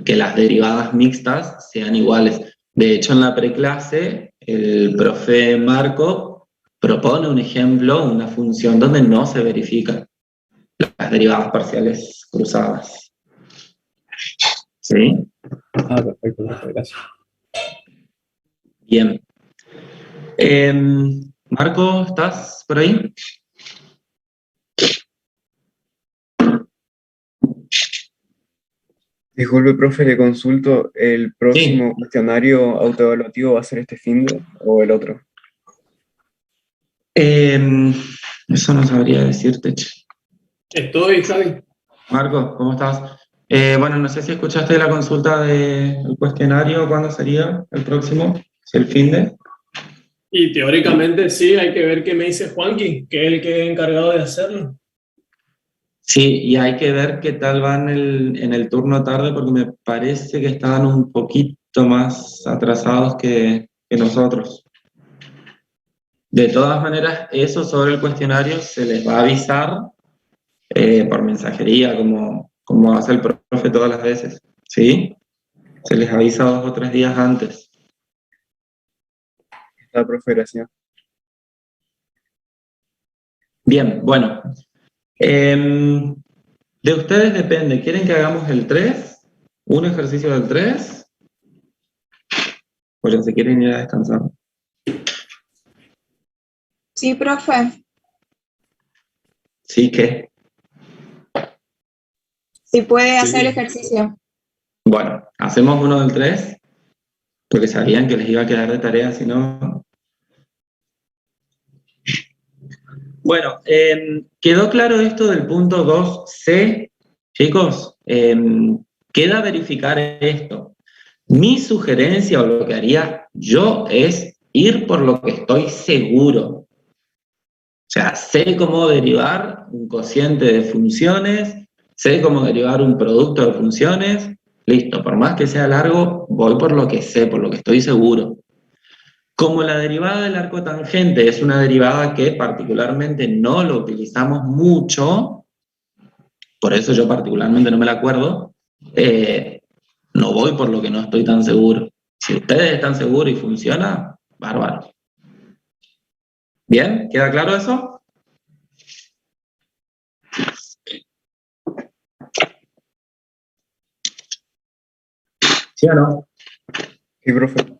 [SPEAKER 1] que las derivadas mixtas sean iguales. De hecho, en la preclase, el profe Marco propone un ejemplo, una función donde no se verifican las derivadas parciales cruzadas. ¿Sí?
[SPEAKER 11] Perfecto, gracias.
[SPEAKER 1] Bien. Marco, ¿estás por ahí?
[SPEAKER 7] Disculpe, profe, le consulto, ¿el próximo cuestionario autoevaluativo va a ser este finde o el otro?
[SPEAKER 1] Eso no sabría decirte.
[SPEAKER 19] Estoy, Javi.
[SPEAKER 1] Marco, ¿cómo estás? Bueno, no sé si escuchaste la consulta del cuestionario, ¿cuándo sería el próximo? ¿Es el finde?
[SPEAKER 19] Y teóricamente sí, hay que ver qué me dice Juanqui, que es el que es encargado de hacerlo.
[SPEAKER 1] Sí, y hay que ver qué tal van en el turno tarde, porque me parece que estaban un poquito más atrasados que nosotros. De todas maneras, eso sobre el cuestionario se les va a avisar por mensajería, como hace el profe todas las veces, ¿sí? Se les avisa 2 o 3 días antes.
[SPEAKER 7] Está, profe, gracias.
[SPEAKER 1] Bien, bueno. De ustedes depende, ¿quieren que hagamos el 3? ¿Un ejercicio del 3? O ya se quieren ir a descansar.
[SPEAKER 12] Sí, profe.
[SPEAKER 1] ¿Sí qué?
[SPEAKER 12] Sí puede hacer el ejercicio.
[SPEAKER 1] Bueno, hacemos uno del 3, porque sabían que les iba a quedar de tarea, si no... Bueno, ¿quedó claro esto del punto 2C? Chicos, queda verificar esto. Mi sugerencia o lo que haría yo es ir por lo que estoy seguro. O sea, sé cómo derivar un cociente de funciones, sé cómo derivar un producto de funciones, listo, por más que sea largo, voy por lo que sé, por lo que estoy seguro. Como la derivada del arco tangente es una derivada que particularmente no lo utilizamos mucho, por eso yo particularmente no me la acuerdo, no voy por lo que no estoy tan seguro. Si ustedes están seguros y funciona, bárbaro. ¿Bien? ¿Queda claro eso? ¿Sí o no?
[SPEAKER 7] Sí, profe.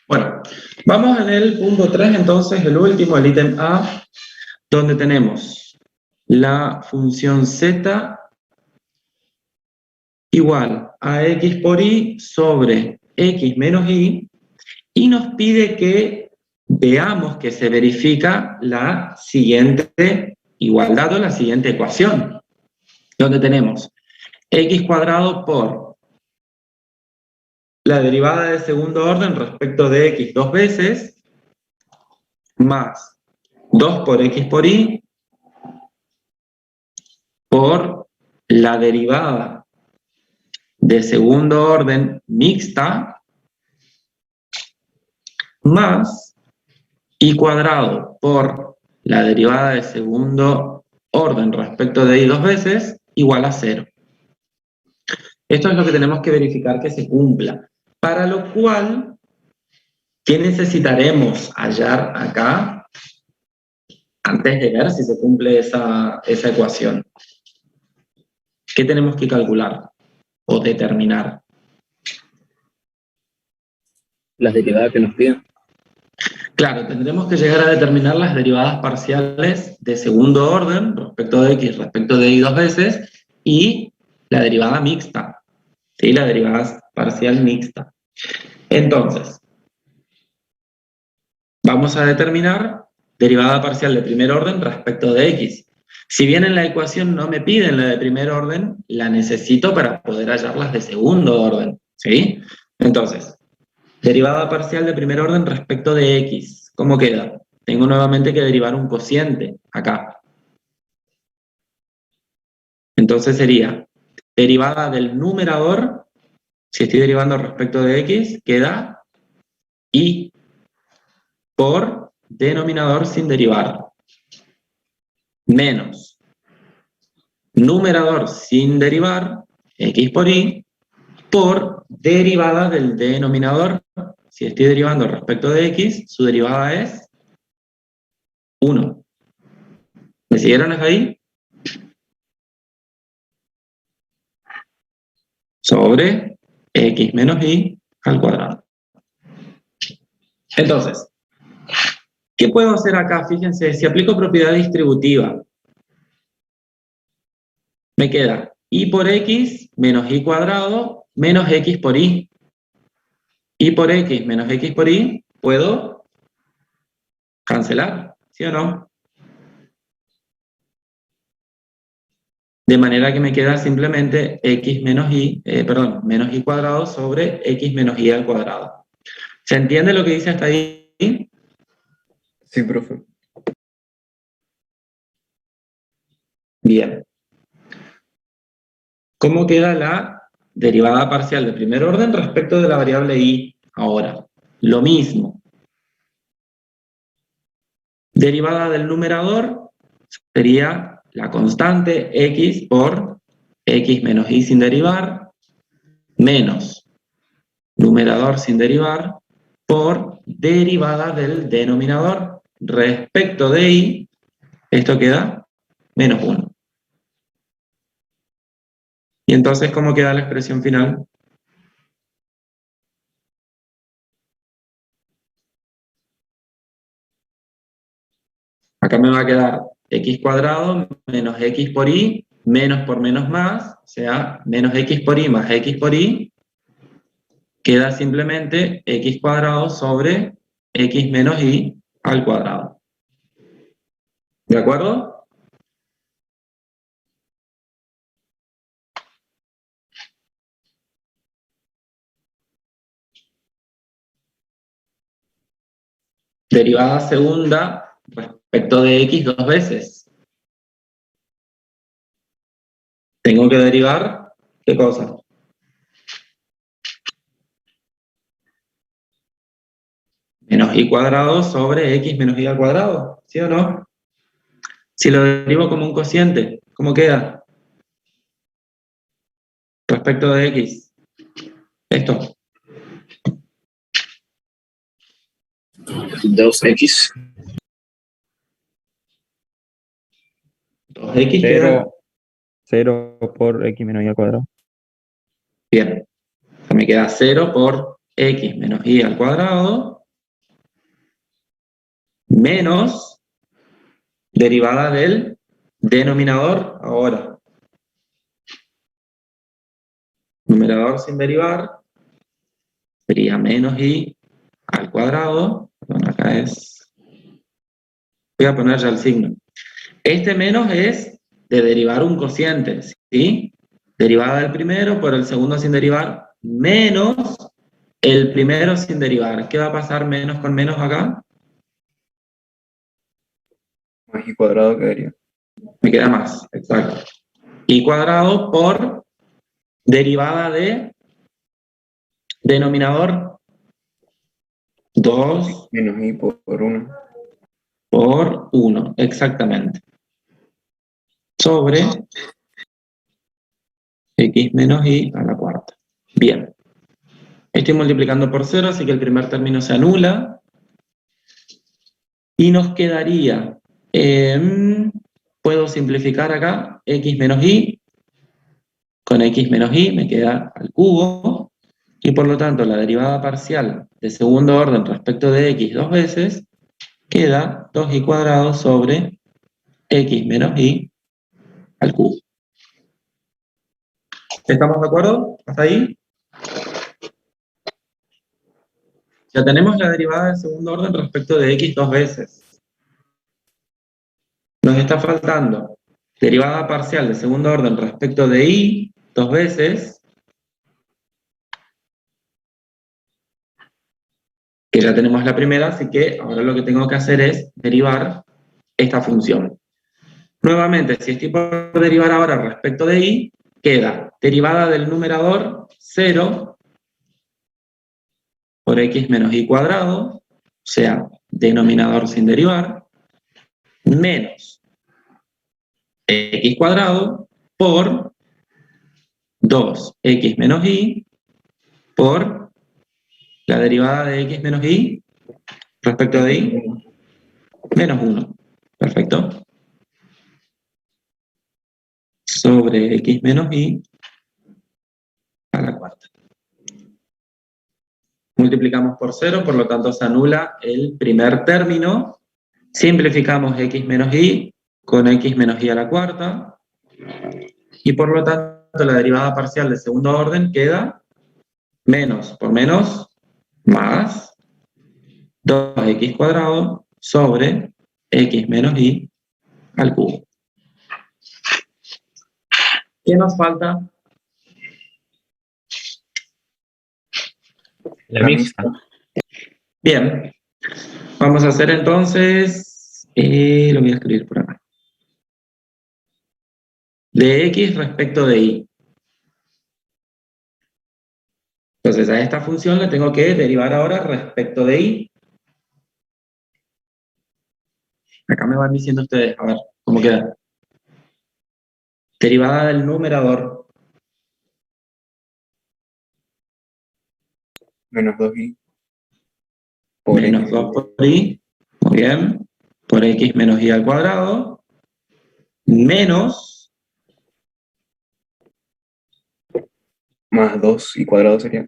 [SPEAKER 1] Bueno, vamos en el punto 3, entonces, el último, el ítem A, donde tenemos la función z igual a x por y sobre x menos y, y nos pide que veamos que se verifica la siguiente igualdad o la siguiente ecuación, donde tenemos x cuadrado por la derivada de segundo orden respecto de x 2 veces, más 2 por x por y, por la derivada de segundo orden mixta, más y cuadrado por la derivada de segundo orden respecto de y 2 veces, igual a 0. Esto es lo que tenemos que verificar que se cumpla. Para lo cual, ¿qué necesitaremos hallar acá antes de ver si se cumple esa ecuación? ¿Qué tenemos que calcular o determinar?
[SPEAKER 2] Las derivadas que nos piden.
[SPEAKER 1] Claro, tendremos que llegar a determinar las derivadas parciales de segundo orden respecto de x, respecto de y 2 veces, y la derivada mixta, ¿sí? La derivada parcial mixta. Entonces, vamos a determinar derivada parcial de primer orden respecto de x. Si bien en la ecuación no me piden la de primer orden, la necesito para poder hallar las de segundo orden, ¿sí? Entonces, derivada parcial de primer orden respecto de x. ¿Cómo queda? Tengo nuevamente que derivar un cociente acá. Entonces sería derivada del numerador, si estoy derivando respecto de x, queda y por denominador sin derivar, menos numerador sin derivar, x por y, por derivada del denominador. Si estoy derivando respecto de x, su derivada es 1. ¿Me siguieron hasta ahí? Sobre x menos y al cuadrado. Entonces, ¿qué puedo hacer acá? Fíjense, si aplico propiedad distributiva, me queda y por x menos y cuadrado menos x por y. Y por x menos x por y, ¿puedo cancelar? ¿Sí o no? De manera que me queda simplemente x menos y, menos y cuadrado sobre x menos y al cuadrado. ¿Se entiende lo que dice hasta ahí?
[SPEAKER 7] Sí, profe.
[SPEAKER 1] Bien. ¿Cómo queda la derivada parcial de primer orden respecto de la variable y? Ahora, lo mismo. Derivada del numerador sería la constante x por x menos y sin derivar, menos numerador sin derivar, por derivada del denominador respecto de y, esto queda menos 1. Y entonces, ¿cómo queda la expresión final? Acá me va a quedar x cuadrado menos x por y, menos por menos más, o sea, menos x por y más x por y, queda simplemente x cuadrado sobre x menos y al cuadrado. ¿De acuerdo? Derivada segunda respecto de x 2 veces. Tengo que derivar, ¿qué cosa? Menos y cuadrado sobre x menos y al cuadrado, ¿sí o no? Si lo derivo como un cociente, ¿cómo queda? Respecto de x. Esto.
[SPEAKER 2] 2x.
[SPEAKER 1] 2x queda.
[SPEAKER 3] 0 por x menos y al cuadrado.
[SPEAKER 1] Bien. Me queda 0 por x menos y al cuadrado menos derivada del denominador ahora. Numerador sin derivar sería menos y al cuadrado. Perdón, acá es... Voy a poner ya el signo. Este menos es de derivar un cociente, ¿sí? Derivada del primero por el segundo sin derivar, menos el primero sin derivar. ¿Qué va a pasar menos con menos acá?
[SPEAKER 7] Más y cuadrado quedaría.
[SPEAKER 1] Me queda más, exacto. Y cuadrado por derivada de denominador 2
[SPEAKER 7] menos y por 1.
[SPEAKER 1] Por 1, exactamente. Sobre x menos y a la cuarta. Bien. Estoy multiplicando por 0, así que el primer término se anula. Y nos quedaría, puedo simplificar acá, x menos y, con x menos y me queda al cubo, y por lo tanto la derivada parcial de segundo orden respecto de x 2 veces, queda 2y cuadrado sobre x menos y al cubo. ¿Estamos de acuerdo? ¿Hasta ahí? Ya tenemos la derivada de segundo orden respecto de x 2 veces. Nos está faltando derivada parcial de segundo orden respecto de y 2 veces, que ya tenemos la primera, así que ahora lo que tengo que hacer es derivar esta función. Nuevamente, si estoy por derivar ahora respecto de y, queda derivada del numerador 0 por x menos y cuadrado, o sea, denominador sin derivar, menos x cuadrado por 2x menos y por la derivada de x menos y respecto de y, menos 1. Perfecto. Sobre x menos y a la cuarta. Multiplicamos por 0, por lo tanto se anula el primer término. Simplificamos x menos y con x menos y a la cuarta. Y por lo tanto la derivada parcial de segundo orden queda menos por menos más 2x cuadrado sobre x menos y al cubo. ¿Qué nos falta?
[SPEAKER 3] La mixta.
[SPEAKER 1] Bien. Vamos a hacer entonces, lo voy a escribir por acá. De x respecto de y. Entonces a esta función le tengo que derivar ahora respecto de y. Acá me van diciendo ustedes, a ver, ¿cómo queda? Derivada del numerador.
[SPEAKER 7] Menos 2y.
[SPEAKER 1] Menos 2 por y, muy bien, por x menos y al cuadrado, menos
[SPEAKER 7] Más 2y cuadrado sería.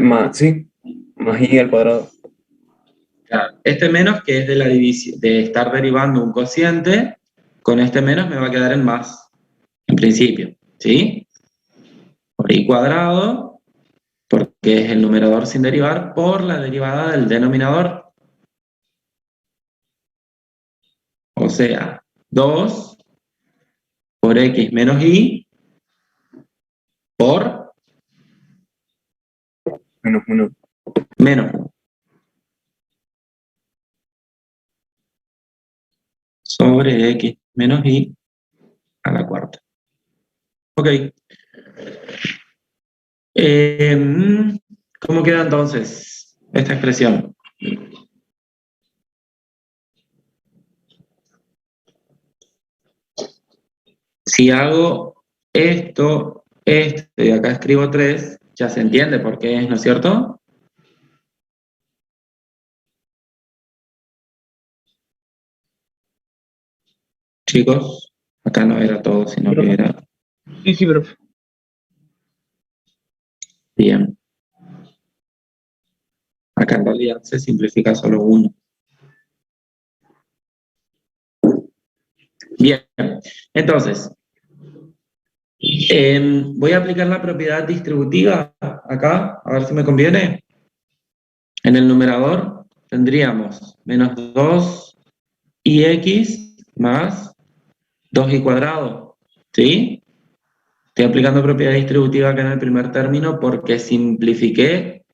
[SPEAKER 7] Más, sí, más y al cuadrado.
[SPEAKER 1] Claro, este menos que es de la división, de estar derivando un cociente, con este menos me va a quedar en más, en principio, ¿sí? Por y cuadrado, porque es el numerador sin derivar, por la derivada del denominador. O sea, 2 por x menos y por
[SPEAKER 7] menos 1.
[SPEAKER 1] Menos 1. Sobre x menos y a la cuarta. Ok. ¿Cómo queda entonces esta expresión? Si hago esto, y acá escribo 3, ya se entiende por qué es, ¿no es cierto? Chicos, acá no era todo, sino que era...
[SPEAKER 3] Sí, sí, profe.
[SPEAKER 1] Bien. Acá en realidad se simplifica solo 1. Bien, entonces, voy a aplicar la propiedad distributiva acá, a ver si me conviene. En el numerador tendríamos menos 2x más 2y cuadrado, ¿sí? Estoy aplicando propiedad distributiva acá en el primer término porque simplifiqué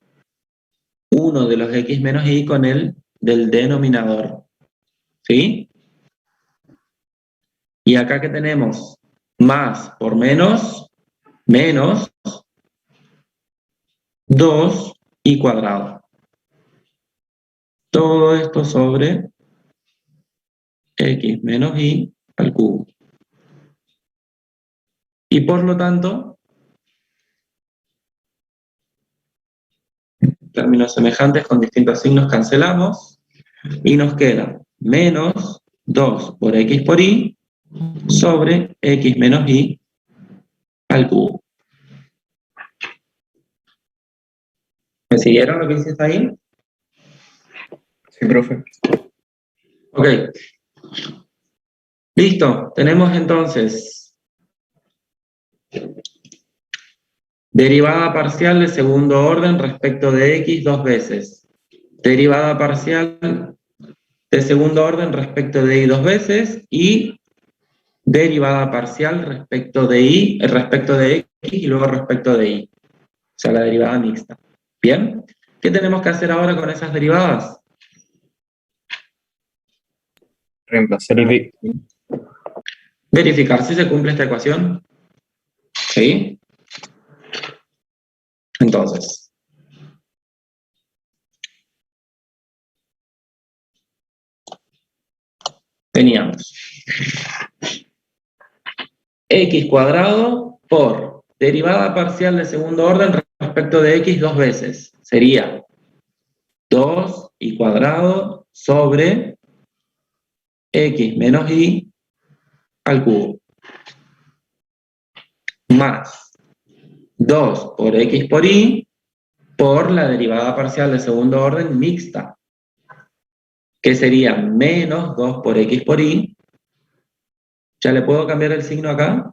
[SPEAKER 1] uno de los x menos y con el del denominador, ¿sí? Y acá que tenemos más por menos, menos 2y cuadrado. Todo esto sobre x menos y al cubo. Y por lo tanto, términos semejantes con distintos signos cancelamos y nos queda menos 2 por x por y sobre x menos y al cubo. ¿Me siguieron lo que hiciste ahí?
[SPEAKER 7] Sí, profe.
[SPEAKER 1] Ok. Listo. Tenemos entonces derivada parcial de segundo orden respecto de x 2 veces. Derivada parcial de segundo orden respecto de y dos veces, y derivada parcial respecto de x y luego respecto de y. O sea, la derivada mixta. ¿Bien? ¿Qué tenemos que hacer ahora con esas derivadas?
[SPEAKER 7] Reemplazar.
[SPEAKER 1] Verificar si se cumple esta ecuación. ¿Sí? Entonces, teníamos x cuadrado por derivada parcial de segundo orden respecto de x dos veces. Sería 2y cuadrado sobre x menos y al cubo. Más 2 por x por y por la derivada parcial de segundo orden mixta, que sería menos 2 por x por y. ¿Ya le puedo cambiar el signo acá?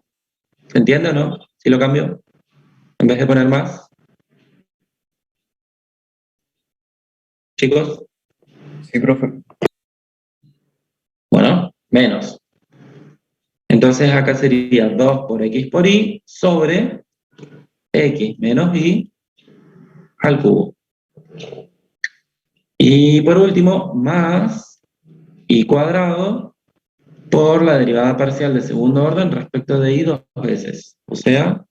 [SPEAKER 1] ¿Se entiende o no? Si lo cambio, en vez de poner más. ¿Chicos?
[SPEAKER 7] Sí, profe.
[SPEAKER 1] Bueno, menos. Entonces acá sería 2 por x por y sobre x menos y al cubo. Y por último, más y cuadrado por la derivada parcial de segundo orden respecto de y dos veces. O sea,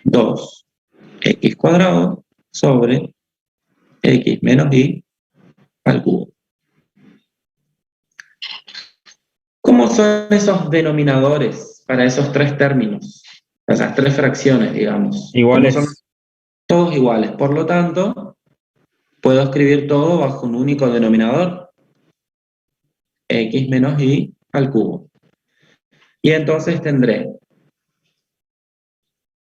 [SPEAKER 1] 2x cuadrado sobre x menos y al cubo. ¿Cómo son esos denominadores para esos tres términos? Esas tres fracciones, digamos.
[SPEAKER 3] Iguales.
[SPEAKER 1] ¿Cómo son? Todos iguales. Por lo tanto, puedo escribir todo bajo un único denominador. X menos y al cubo. Y entonces tendré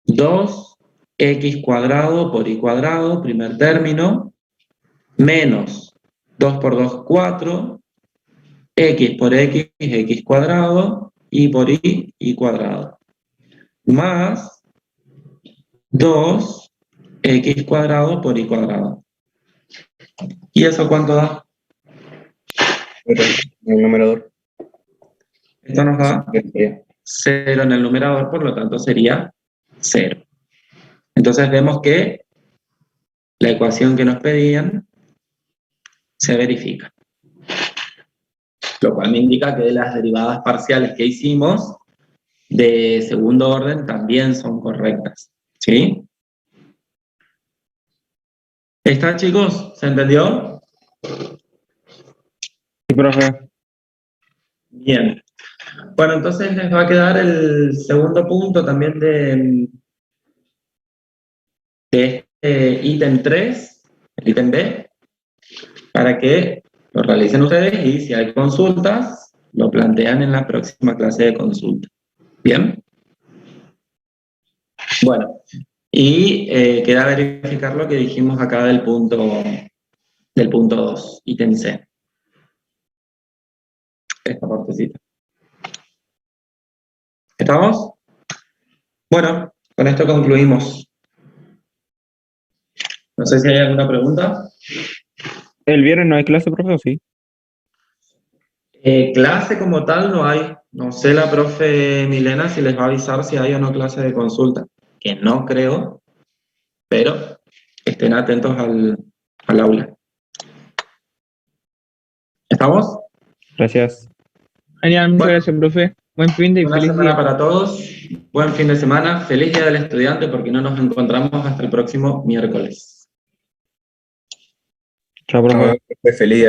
[SPEAKER 1] 2x cuadrado por y cuadrado, primer término, menos 2 por 2, 4, x por x, x cuadrado, y por y cuadrado. Más 2x cuadrado por y cuadrado. ¿Y eso cuánto da?
[SPEAKER 7] El numerador.
[SPEAKER 1] Esto nos da 0 en el numerador, por lo tanto sería 0. Entonces vemos que la ecuación que nos pedían se verifica. Lo cual me indica que las derivadas parciales que hicimos de segundo orden también son correctas. ¿Sí? ¿Está, chicos? ¿Se entendió?
[SPEAKER 3] Sí, profe.
[SPEAKER 1] Bien. Bueno, entonces les va a quedar el segundo punto también de este ítem 3, el ítem B, para que lo realicen ustedes y si hay consultas, lo plantean en la próxima clase de consulta. ¿Bien? Bueno, y queda verificar lo que dijimos acá del punto 2, ítem C. Esta partecita. ¿Estamos? Bueno, con esto concluimos. No sé si hay alguna pregunta.
[SPEAKER 3] ¿El viernes no hay clase, profe, o sí?
[SPEAKER 1] Clase como tal no hay. No sé la profe Milena si les va a avisar si hay o no clase de consulta. Que no creo, pero estén atentos al aula. ¿Estamos?
[SPEAKER 3] Gracias. Genial, muchas gracias, profe. Buen fin de y
[SPEAKER 1] Buena
[SPEAKER 3] feliz
[SPEAKER 1] semana
[SPEAKER 3] día.
[SPEAKER 1] para todos. Buen fin de semana. Feliz día del estudiante porque no nos encontramos hasta el próximo miércoles.
[SPEAKER 3] Chao, profe.
[SPEAKER 7] Feliz día.